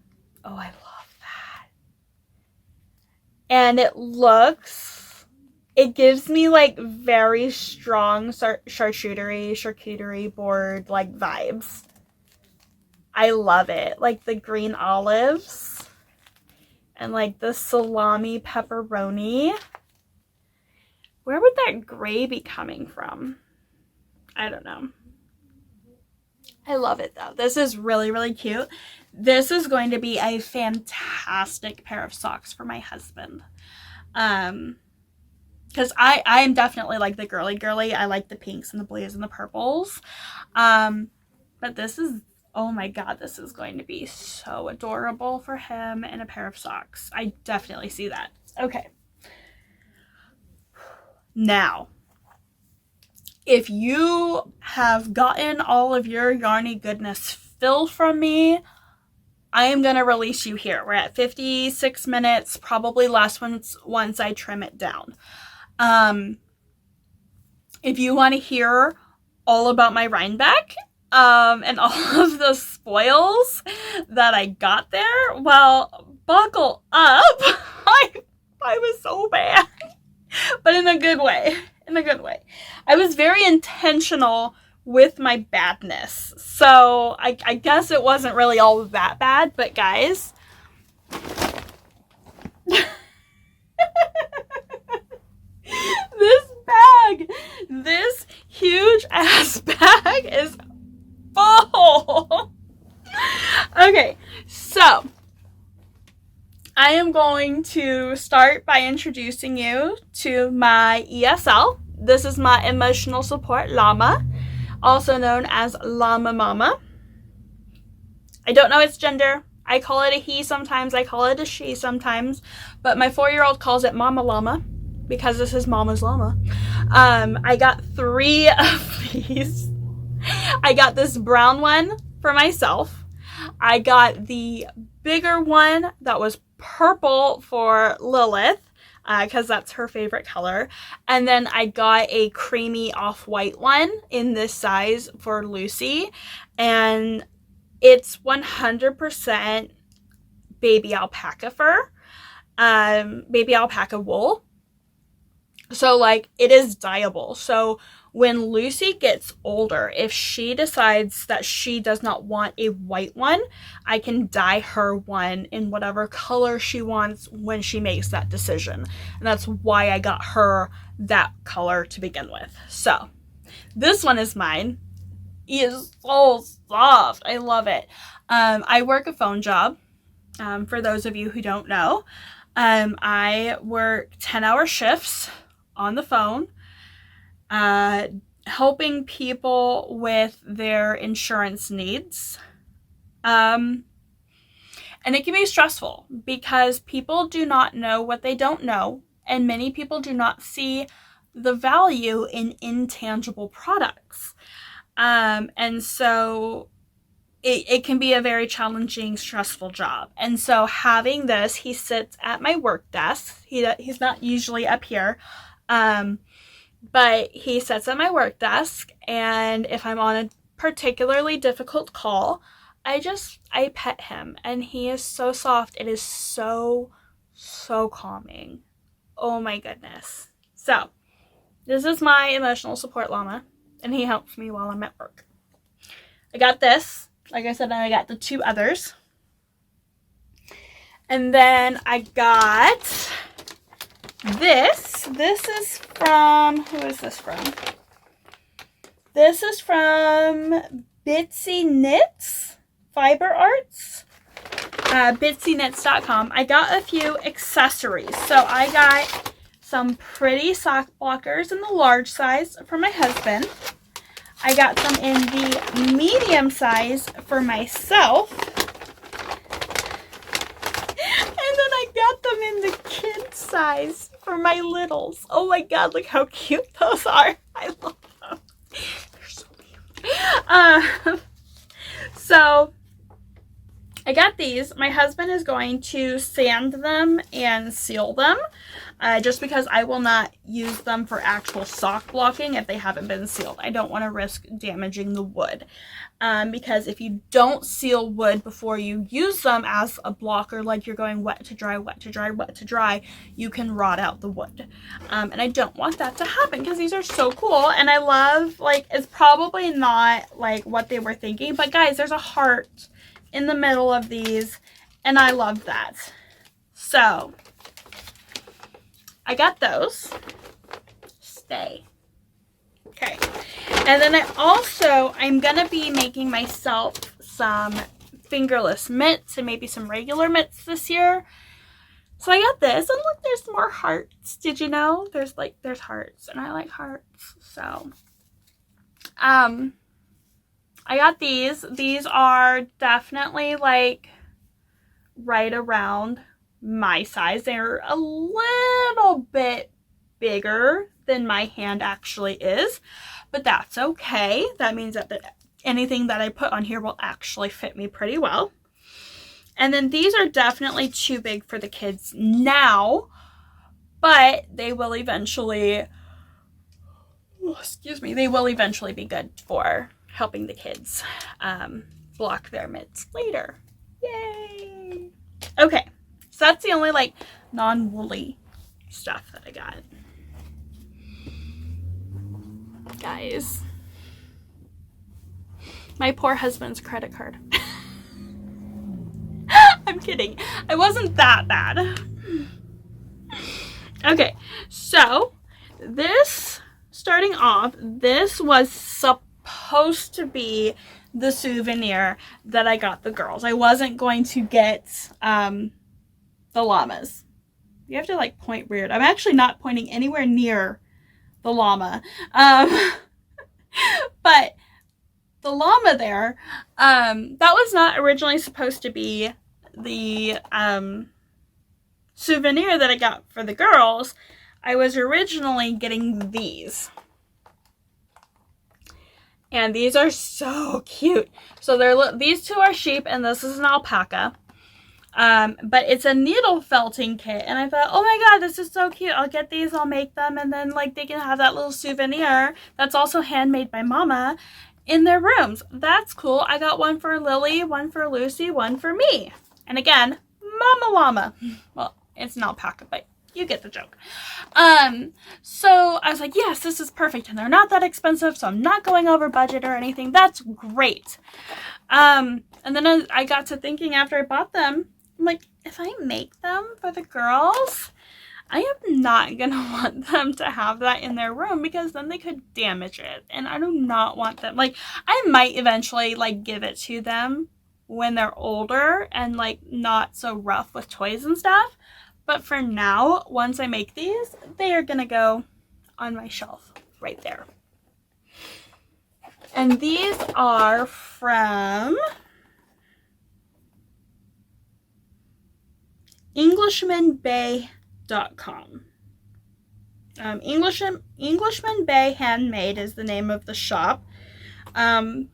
A: Oh, I love that. And it gives me like very strong charcuterie board like vibes. I love it. Like the green olives and like the salami pepperoni. Where would that gray be coming from? I don't know. I love it though. This is really, really cute. This is going to be a fantastic pair of socks for my husband. Because I am definitely like the girly. I like the pinks and the blues and the purples. But this is, oh my god, this is going to be so adorable for him in a pair of socks. I definitely see that. Okay. Now, if you have gotten all of your yarny goodness filled from me, I am going to release you here. We're at 56 minutes, probably less once I trim it down. If you want to hear all about my RHINEBECK, and all of the spoils that I got there, well, buckle up. I was so bad, but in a good way. I was very intentional with my badness, so I guess it wasn't really all that bad, but guys, this huge ass bag is full. Okay, so I am going to start by introducing you to my ESL. This is my emotional support llama, also known as Llama Mama. I don't know its gender. I call it a he sometimes, I call it a she sometimes, but my 4-year-old calls it Mama Llama because this is Mama's llama. I got 3 of these. I got this brown one for myself. I got the bigger one that was purple for Lilith, because that's her favorite color. And then I got a creamy off-white one in this size for Lucy. And it's 100% baby alpaca fur, baby alpaca wool. So like it is dyeable. So when Lucy gets older, if she decides that she does not want a white one, I can dye her one in whatever color she wants when she makes that decision. And that's why I got her that color to begin with. So this one is mine. It is so soft. I love it. I work a phone job. For those of you who don't know, I work 10-hour shifts on the phone, helping people with their insurance needs. And it can be stressful because people do not know what they don't know, and many people do not see the value in intangible products. And so it can be a very challenging, stressful job. And so having this, he sits at my work desk. He's not usually up here. But he sits at my work desk, and if I'm on a particularly difficult call, I pet him, and he is so soft. It is so, so calming. Oh my goodness. So, this is my emotional support llama, and he helps me while I'm at work. I got this. Like I said, I got the 2 others. And then I got this. This is from, who is this from? This is from Bitsy Knits, Fiber Arts, bitsyknits.com. I got a few accessories. So I got some pretty sock blockers in the large size for my husband. I got some in the medium size for myself. And then I got them in the kid size for my littles. Oh my god, look how cute those are. I love them. They're so cute. So I got these. My husband is going to sand them and seal them. Just because I will not use them for actual sock blocking if they haven't been sealed. I don't want to risk damaging the wood. Because if you don't seal wood before you use them as a blocker, like you're going wet to dry, wet to dry, wet to dry, you can rot out the wood. And I don't want that to happen because these are so cool. And I love, like, it's probably not like what they were thinking. But guys, there's a heart in the middle of these. And I love that. So I got those. Stay. Okay. And then I'm going to be making myself some fingerless mitts and maybe some regular mitts this year. So I got this, and look, there's more hearts. Did you know? There's hearts, and I like hearts. So, I got these. These are definitely like right around my size. They're a little bit bigger than my hand actually is, but that's okay. That means that anything that I put on here will actually fit me pretty well. And then these are definitely too big for the kids now, but they will eventually, they will eventually be good for helping the kids block their mitts later. Yay! Okay. So that's the only like non-woolly stuff that I got. Guys, my poor husband's credit card. I'm kidding. I wasn't that bad. Okay, so starting off, this was supposed to be the souvenir that I got the girls. I wasn't going to get the llamas. You have to like point weird. I'm actually not pointing anywhere near the llama. But the llama there, that was not originally supposed to be the souvenir that I got for the girls. I was originally getting these. And these are so cute. So these 2 are sheep and this is an alpaca. But it's a needle felting kit, and I thought, oh my god, this is so cute. I'll get these, I'll make them, and then like they can have that little souvenir that's also handmade by Mama in their rooms. That's cool. I got one for Lily, one for Lucy, one for me. And again, Mama Llama. Well, it's an alpaca, but You get the joke. So I was like, yes, this is perfect. And they're not that expensive, so I'm not going over budget or anything. That's great. And then I got to thinking after I bought them, I'm like, if I make them for the girls, I am not going to want them to have that in their room because then they could damage it. And I do not want them. Like, I might eventually, like, give it to them when they're older and, like, not so rough with toys and stuff. But for now, once I make these, they are going to go on my shelf right there. And these are from EnglishmanBay.com. Englishman Bay Handmade is the name of the shop. And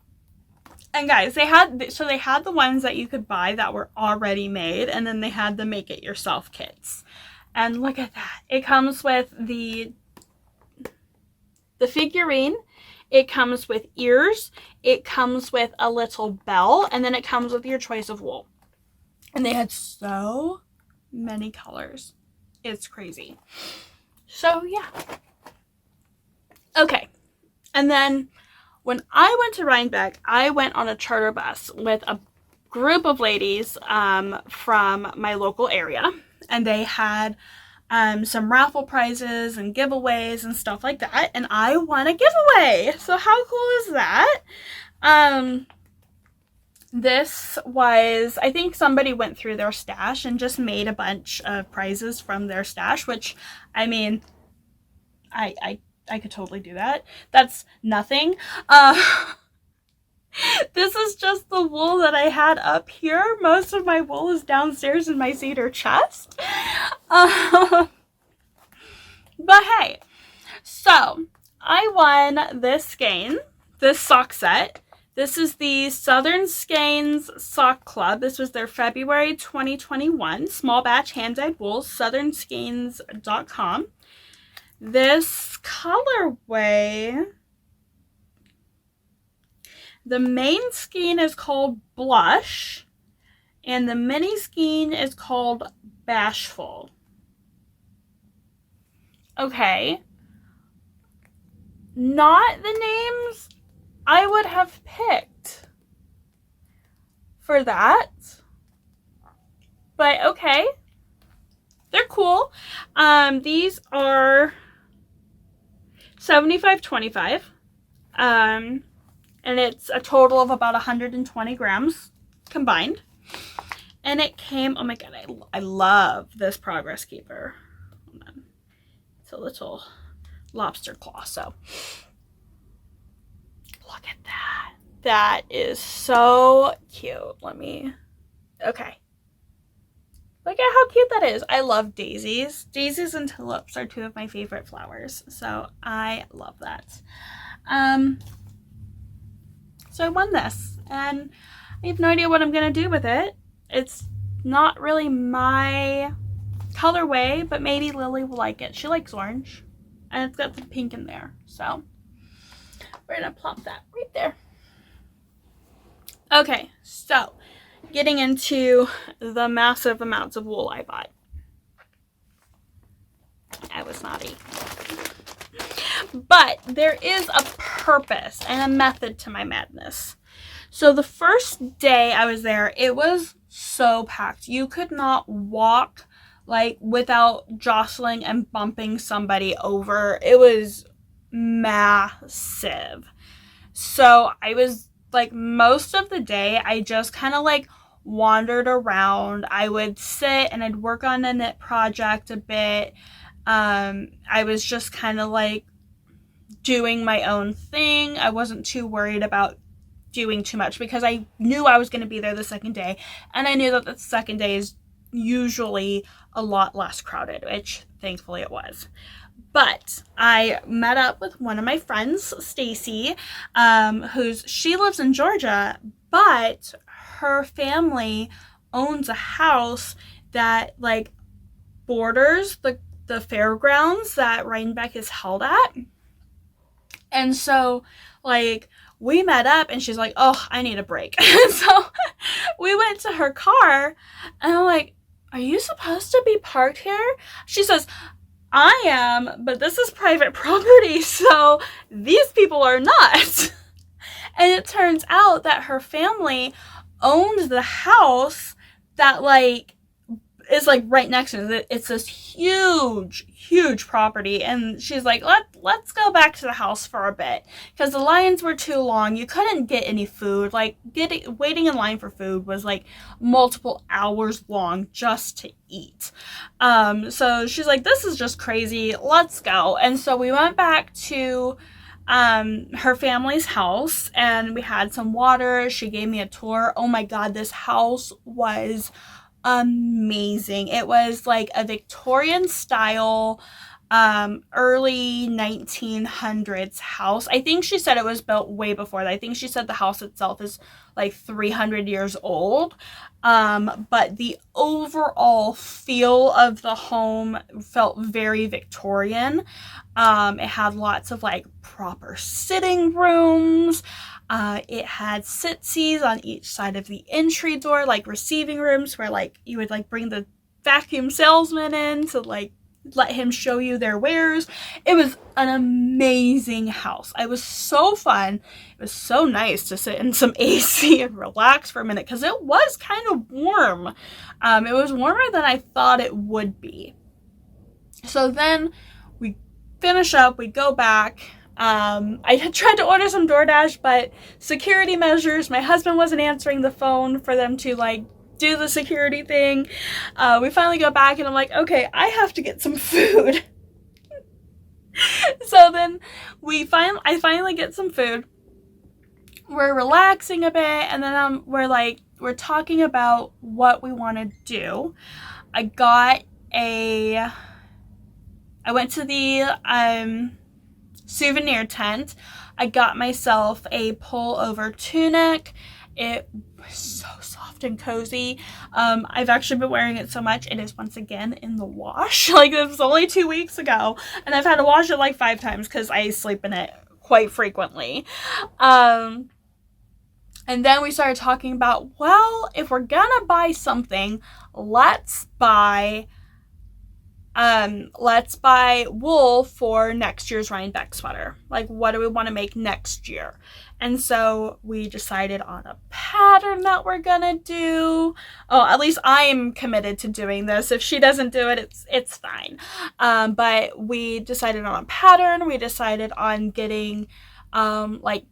A: guys, they had the ones that you could buy that were already made, and then they had the make it yourself kits. And look at that. It comes with the figurine. It comes with ears. It comes with a little bell, and then it comes with your choice of wool. And they had so many colors. It's crazy. So yeah. Okay. And then when I went to RHINEBECK, I went on a charter bus with a group of ladies from my local area. And they had some raffle prizes and giveaways and stuff like that. And I won a giveaway. So how cool is that? This was, I think somebody went through their stash and just made a bunch of prizes from their stash, which, I mean, I could totally do that. That's nothing. This is just the wool that I had up here. Most of my wool is downstairs in my cedar chest. But hey, so I won this skein, this sock set. This is the Southern Skeins Sock Club. This was their February 2021 small batch hand-dyed wool, southernskeins.com. This colorway, the main skein is called Blush, and the mini skein is called Bashful. Okay. Not the names I would have picked for that. But okay. They're cool. These are $75.25. And it's a total of about 120 grams combined. And it came, oh my god, I love this Progress Keeper. Hold on. It's a little lobster claw, so look at that. That is so cute. Okay. Look at how cute that is. I love daisies. Daisies and tulips are two of my favorite flowers, so I love that. So I won this, and I have no idea what I'm going to do with it. It's not really my colorway, but maybe Lily will like it. She likes orange, and it's got the pink in there, so we're going to plop that right there. Okay, so getting into the massive amounts of wool I bought. I was naughty. But there is a purpose and a method to my madness. So the first day I was there, it was so packed. You could not walk like without jostling and bumping somebody over. It was massive. So I was like, most of the day I just kind of like wandered around. I would sit and I'd work on a knit project a bit. I was just kind of like doing my own thing. I wasn't too worried about doing too much because I knew I was going to be there the second day, and I knew that the second day is usually a lot less crowded, which thankfully it was. But I met up with one of my friends, Stacy, she lives in Georgia, but her family owns a house that like borders the fairgrounds that RHINEBECK is held at. And so like we met up and she's like, oh, I need a break. So we went to her car and I'm like, are you supposed to be parked here? She says, I am, but this is private property, so these people are not. And it turns out that her family owned the house that, like, is, like, right next to it. It's this huge property. And she's like, let's go back to the house for a bit, because the lines were too long. You couldn't get any food. Like, waiting in line for food was, like, multiple hours long just to eat. So she's like, this is just crazy. Let's go. And so we went back to her family's house, and we had some water. She gave me a tour. Oh my God, this house was amazing. It was like a Victorian style, early 1900s house. I think she said it was built way before that. I think she said the house itself is like 300 years old. But the overall feel of the home felt very Victorian. It had lots of like proper sitting rooms. It had sitsies on each side of the entry door, like receiving rooms where like you would like bring the vacuum salesman in to like let him show you their wares. It was an amazing house. It was so fun. It was so nice to sit in some AC and relax for a minute, because it was kind of warm. It was warmer than I thought it would be. So then we finish up, we go back. I had tried to order some DoorDash, but security measures, my husband wasn't answering the phone for them to like do the security thing. We finally go back, and I'm like, okay, I have to get some food. So then I finally get some food. We're relaxing a bit, and then we're talking about what we want to do. I went to the souvenir tent. I got myself a pullover tunic. It was so soft and cozy. I've actually been wearing it so much, it is once again in the wash. Like, it was only 2 weeks ago, and I've had to wash it like 5 times because I sleep in it quite frequently. And then we started talking about, well, if we're gonna buy something, let's buy wool for next year's RHINEBECK sweater. Like, what do we want to make next year? And so we decided on a pattern that we're gonna do. Oh, at least I am committed to doing this. If she doesn't do it, it's fine. But we decided on a pattern. We decided on getting like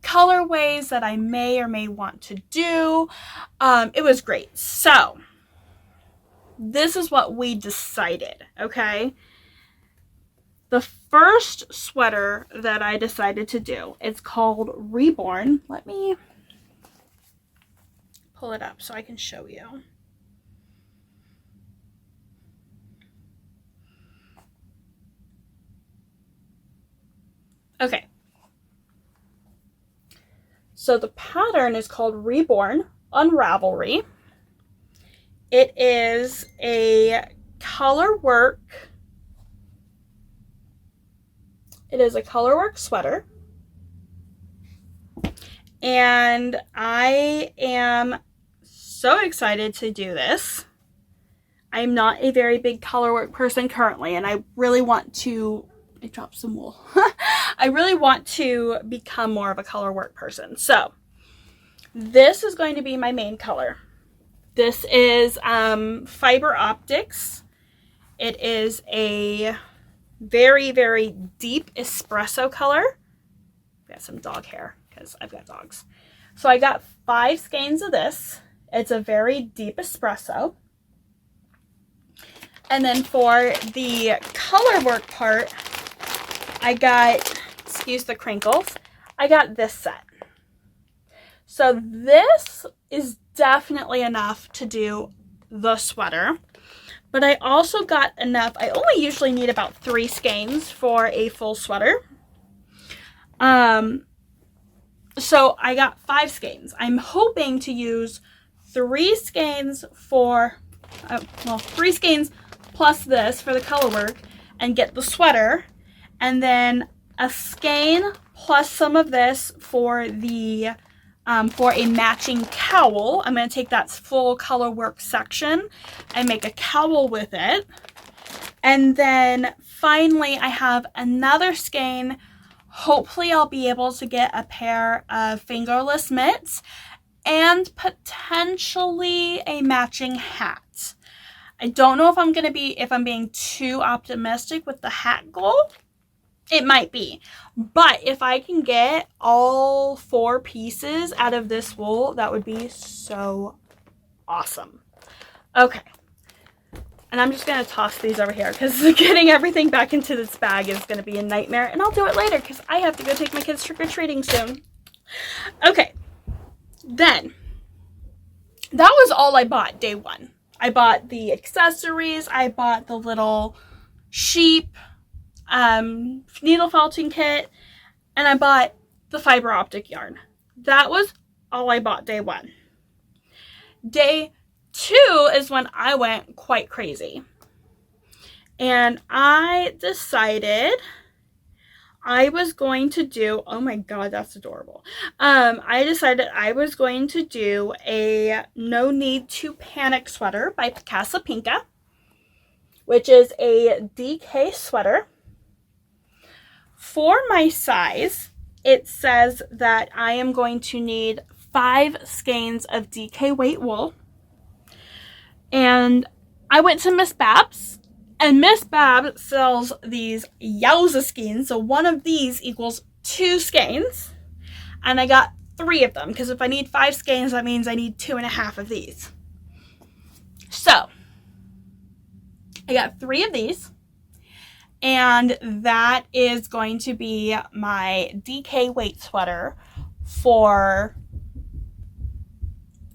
A: colorways that I may or may want to do. It was great. So this is what we decided, okay? The first sweater that I decided to do, it's called Reborn. Let me pull it up so I can show you. Okay. So the pattern is called Reborn Unravelry. It is a color work. It is a color work sweater. And I am so excited to do this. I'm not a very big color work person currently, and I really want to, I dropped some wool. I really want to become more of a color work person. So this is going to be my main color. This is Fiber Optics. It is a very, very deep espresso color. Got some dog hair because I've got dogs. So I got 5 skeins of this. It's a very deep espresso. And then for the color work part, I got, excuse the crinkles, I got this set. So this is definitely enough to do the sweater. But I also got enough. I only usually need about 3 skeins for a full sweater. So I got 5 skeins. I'm hoping to use 3 skeins for, 3 skeins plus this for the color work and get the sweater. And then a skein plus some of this for the for a matching cowl. I'm going to take that full color work section and make a cowl with it. And then finally, I have another skein. Hopefully, I'll be able to get a pair of fingerless mitts and potentially a matching hat. I don't know if I'm being too optimistic with the hat goal. It might be. But if I can get all 4 pieces out of this wool, that would be so awesome. Okay. And I'm just going to toss these over here because getting everything back into this bag is going to be a nightmare. And I'll do it later because I have to go take my kids trick-or-treating soon. Okay. Then, that was all I bought day 1. I bought the accessories. I bought the little sheep needle felting kit. And I bought the fiber optic yarn. That was all I bought day 1. Day 2 is when I went quite crazy. And I decided I was going to do, oh my god, that's adorable. I decided I was going to do a No Need to Panic sweater by Casa Pinka, which is a DK sweater. For my size, it says that I am going to need 5 skeins of DK weight wool. And I went to Miss Babs, and Miss Babs sells these yowza skeins. So one of these equals 2 skeins. And I got 3 of them, because if I need 5 skeins, that means I need 2.5 of these. So, I got 3 of these. And that is going to be my DK weight sweater for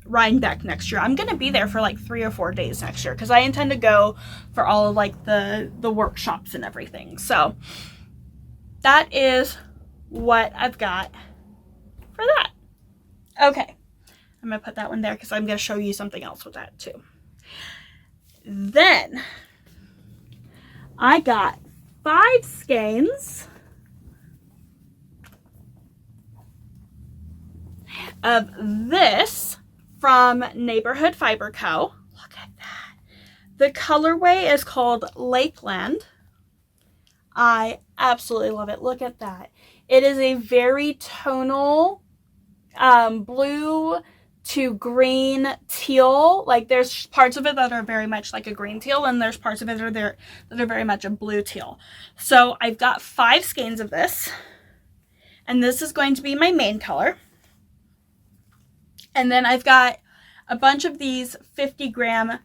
A: RHINEBECK next year. I'm going to be there for like 3 or 4 days next year because I intend to go for all of like the workshops and everything. So that is what I've got for that. Okay. I'm going to put that one there because I'm going to show you something else with that too. Then I got 5 skeins of this from Neighborhood Fiber Co. Look at that. The colorway is called Lakeland. I absolutely love it. Look at that. It is a very tonal blue to green teal. Like there's parts of it that are very much like a green teal, and there's parts of it that are very much a blue teal. So I've got 5 skeins of this, and this is going to be my main color. And then I've got a bunch of these 50-gram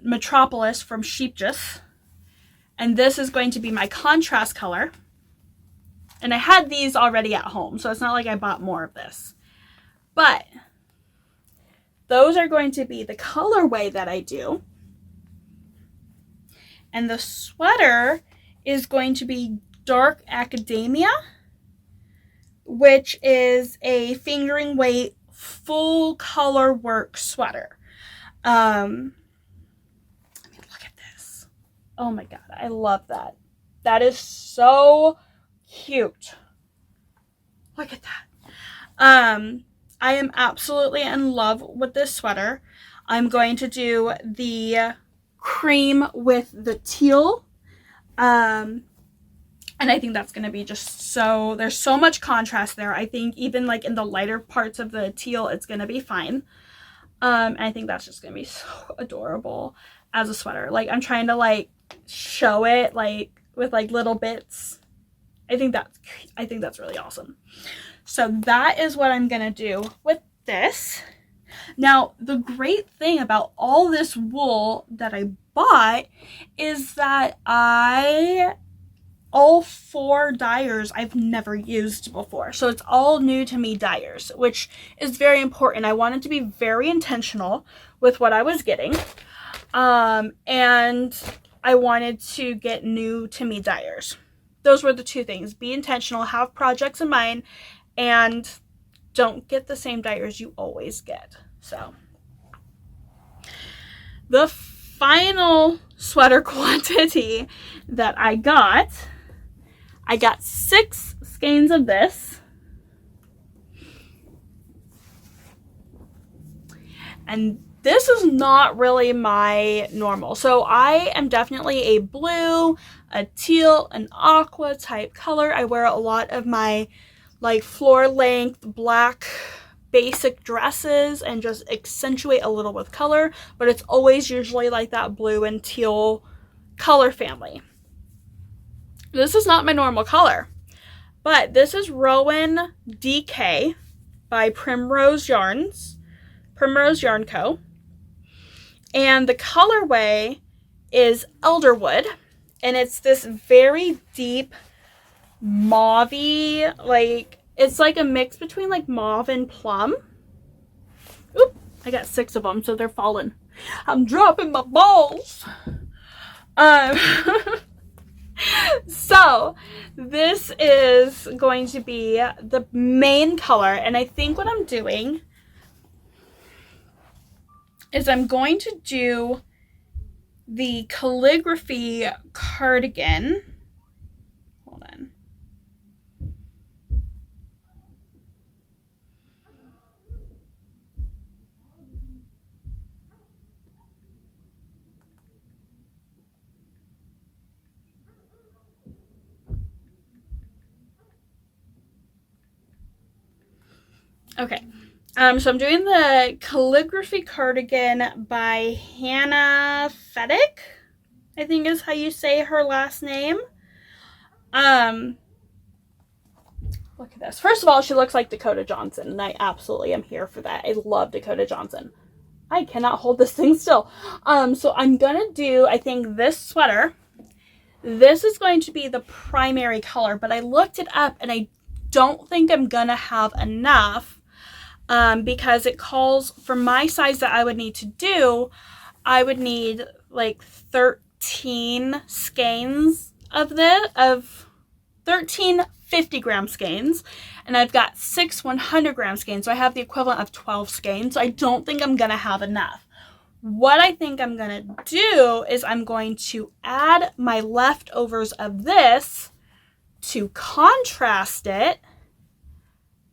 A: Metropolis from Sheepjus. And this is going to be my contrast color. And I had these already at home, so it's not like I bought more of this. But those are going to be the colorway that I do. And the sweater is going to be Dark Academia, which is a fingering weight full color work sweater. I mean, look at this. Oh my god, I love that. That is so cute. Look at that. I am absolutely in love with this sweater. I'm going to do the cream with the teal. And I think that's going to be just so, there's so much contrast there. I think even like in the lighter parts of the teal, it's going to be fine. And I think that's just going to be so adorable as a sweater. Like I'm trying to like show it like with like little bits. I think that's really awesome. So that is what I'm going to do with this. Now, the great thing about all this wool that I bought is that all 4 dyers I've never used before. So it's all new to me dyers, which is very important. I wanted to be very intentional with what I was getting. And I wanted to get new to me dyers. Those were the 2 things. Be intentional, have projects in mind, and don't get the same dyers you always get. So the final sweater quantity that I got 6 skeins of this, And this is not really my normal. So I am definitely a blue, a teal, an aqua type color. I wear a lot of my like floor length black basic dresses and just accentuate a little with color, but it's always usually like that blue and teal color family. This is not my normal color, but this is Rowan DK by Primrose Yarn Co. And the colorway is Elderwood, and it's this very deep mauve-y, like, it's like a mix between like mauve and plum. Oop, I got 6 of them, so they're falling. I'm dropping my balls. So this is going to be the main color, and I think what I'm doing is I'm going to do the calligraphy cardigan. Hold on. Okay. So I'm doing the calligraphy cardigan by Hannah Fedek, I think is how you say her last name. Look at this. First of all, she looks like Dakota Johnson, and I absolutely am here for that. I love Dakota Johnson. I cannot hold this thing still. So I'm gonna do, I think, this sweater. This is going to be the primary color, but I looked it up and I don't think I'm gonna have enough. Because it calls for my size that I would need to do, I would need like 13 skeins of 13 50-gram skeins, and I've got 6 100-gram skeins, so I have the equivalent of 12 skeins, so I don't think I'm gonna have enough. What I think I'm gonna do is I'm going to add my leftovers of this to contrast it.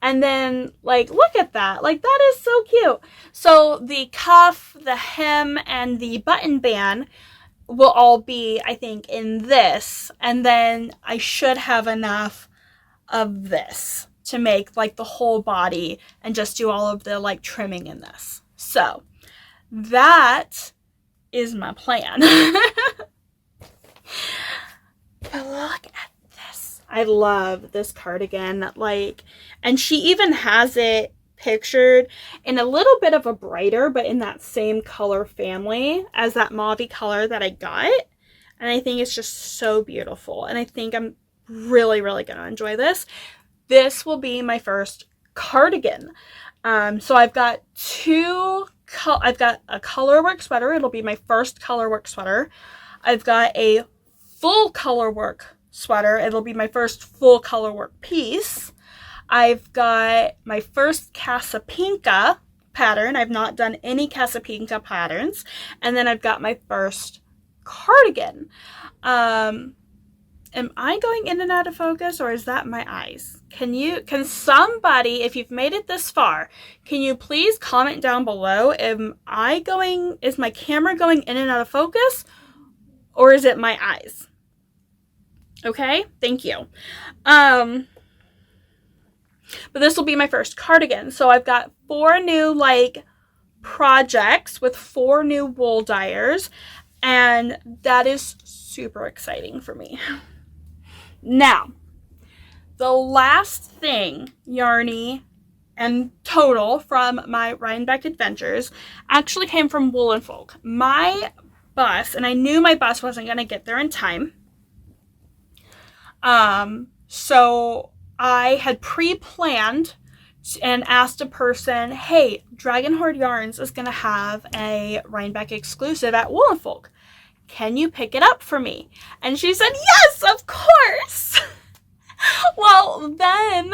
A: And then, like, look at that. Like, that is so cute. So the cuff, the hem, and the button band will all be, I think, in this. And then I should have enough of this to make, like, the whole body and just do all of the, like, trimming in this. So that is my plan. But look at this. I love this cardigan. Like, and she even has it pictured in a little bit of a brighter, but in that same color family as that mauve color that I got. And I think it's just so beautiful. And I think I'm really, really going to enjoy this. This will be my first cardigan. So I've got I've got a colorwork sweater. It'll be my first colorwork sweater. I've got a full colorwork sweater. It'll be my first full colorwork piece. I've got my first Casapinka pattern. I've not done any Casapinka patterns. And then I've got my first cardigan. Am I going in and out of focus, or is that my eyes? Can somebody, if you've made it this far, can you please comment down below? Is my camera going in and out of focus, or is it my eyes? Okay, thank you. But this will be my first cardigan. So I've got 4 new, like, projects with 4 new wool dyers, and that is super exciting for me. Now, the last thing, Yarny and total, from my RHINEBECK adventures actually came from Woolen Folk. My bus, and I knew my bus wasn't going to get there in time, so I had pre-planned and asked a person, hey, Dragon Horde Yarns is going to have a RHINEBECK exclusive at Woolen Folk. Can you pick it up for me? And she said, yes, of course. Well, then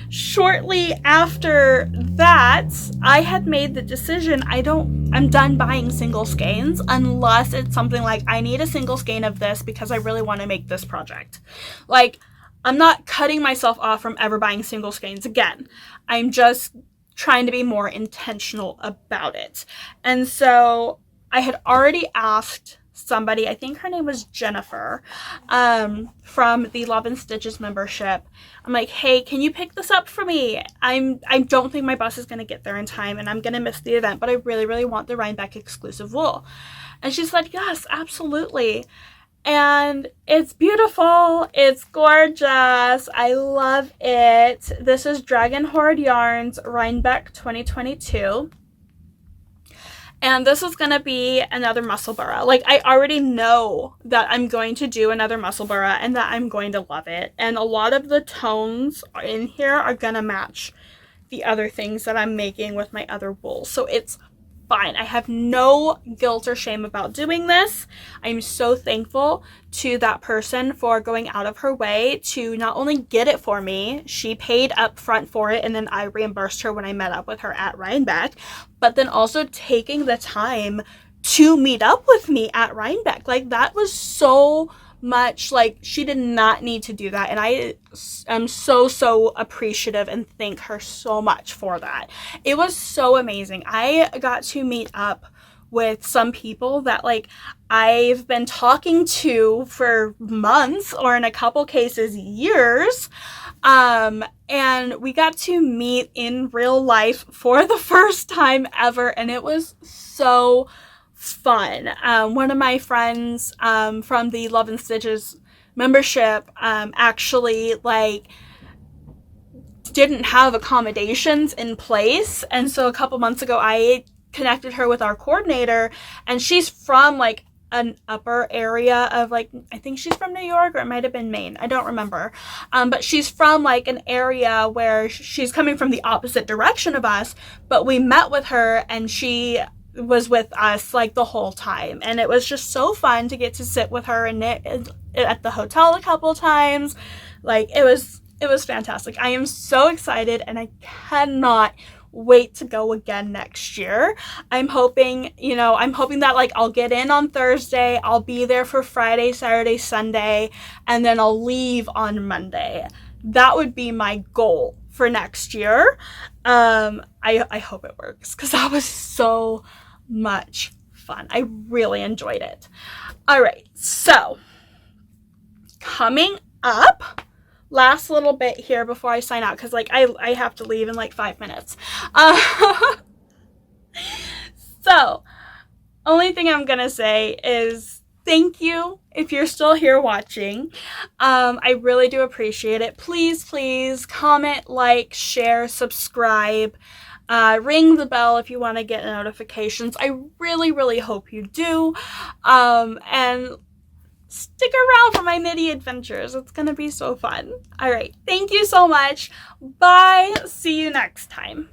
A: shortly after that, I had made the decision, I'm done buying single skeins unless it's something like, I need a single skein of this because I really want to make this project. Like, I'm not cutting myself off from ever buying single skeins again. I'm just trying to be more intentional about it. And so I had already asked somebody, I think her name was Jennifer, from the Love and Stitches membership. I'm like, hey, can you pick this up for me? I don't think my bus is going to get there in time, and I'm going to miss the event, but I really, really want the RHINEBECK exclusive wool. And she said, yes, absolutely. And it's beautiful. It's gorgeous. I love it. This is Dragon Horde Yarns RHINEBECK 2022. And this is going to be another Musselburgh. Like, I already know that I'm going to do another Musselburgh and that I'm going to love it. And a lot of the tones in here are going to match the other things that I'm making with my other wool. So it's fine. I have no guilt or shame about doing this. I'm so thankful to that person for going out of her way to not only get it for me, she paid up front for it, and then I reimbursed her when I met up with her at RHINEBECK, but then also taking the time to meet up with me at RHINEBECK. Like, that was so much, like, she did not need to do that, and I am so appreciative and thank her so much for that. It was so amazing. I got to meet up with some people that, like, I've been talking to for months, or in a couple cases years, and we got to meet in real life for the first time ever, and it was so fun. One of my friends from the Love and Stitches membership actually, like, didn't have accommodations in place, and so a couple months ago I connected her with our coordinator, and she's from, like, an upper area of, like, I think she's from New York, or it might have been Maine, I don't remember, but she's from, like, an area where she's coming from the opposite direction of us, but we met with her and she was with us, like, the whole time, and it was just so fun to get to sit with her and knit at the hotel a couple times. Like, it was fantastic. I am so excited, and I cannot wait to go again next year. I'm hoping that, like, I'll get in on Thursday, I'll be there for Friday, Saturday, Sunday, and then I'll leave on Monday. That would be my goal for next year. I hope it works, because that was so much fun. I really enjoyed it. All right, so coming up, last little bit here before I sign out, because, like, I have to leave in like 5 minutes. So only thing I'm gonna say is thank you if you're still here watching. I really do appreciate it. Please comment, like, share, subscribe, ring the bell if you want to get notifications. I really hope you do, and stick around for my knitty adventures. It's gonna be so fun. All right, thank you so much. Bye. See you next time.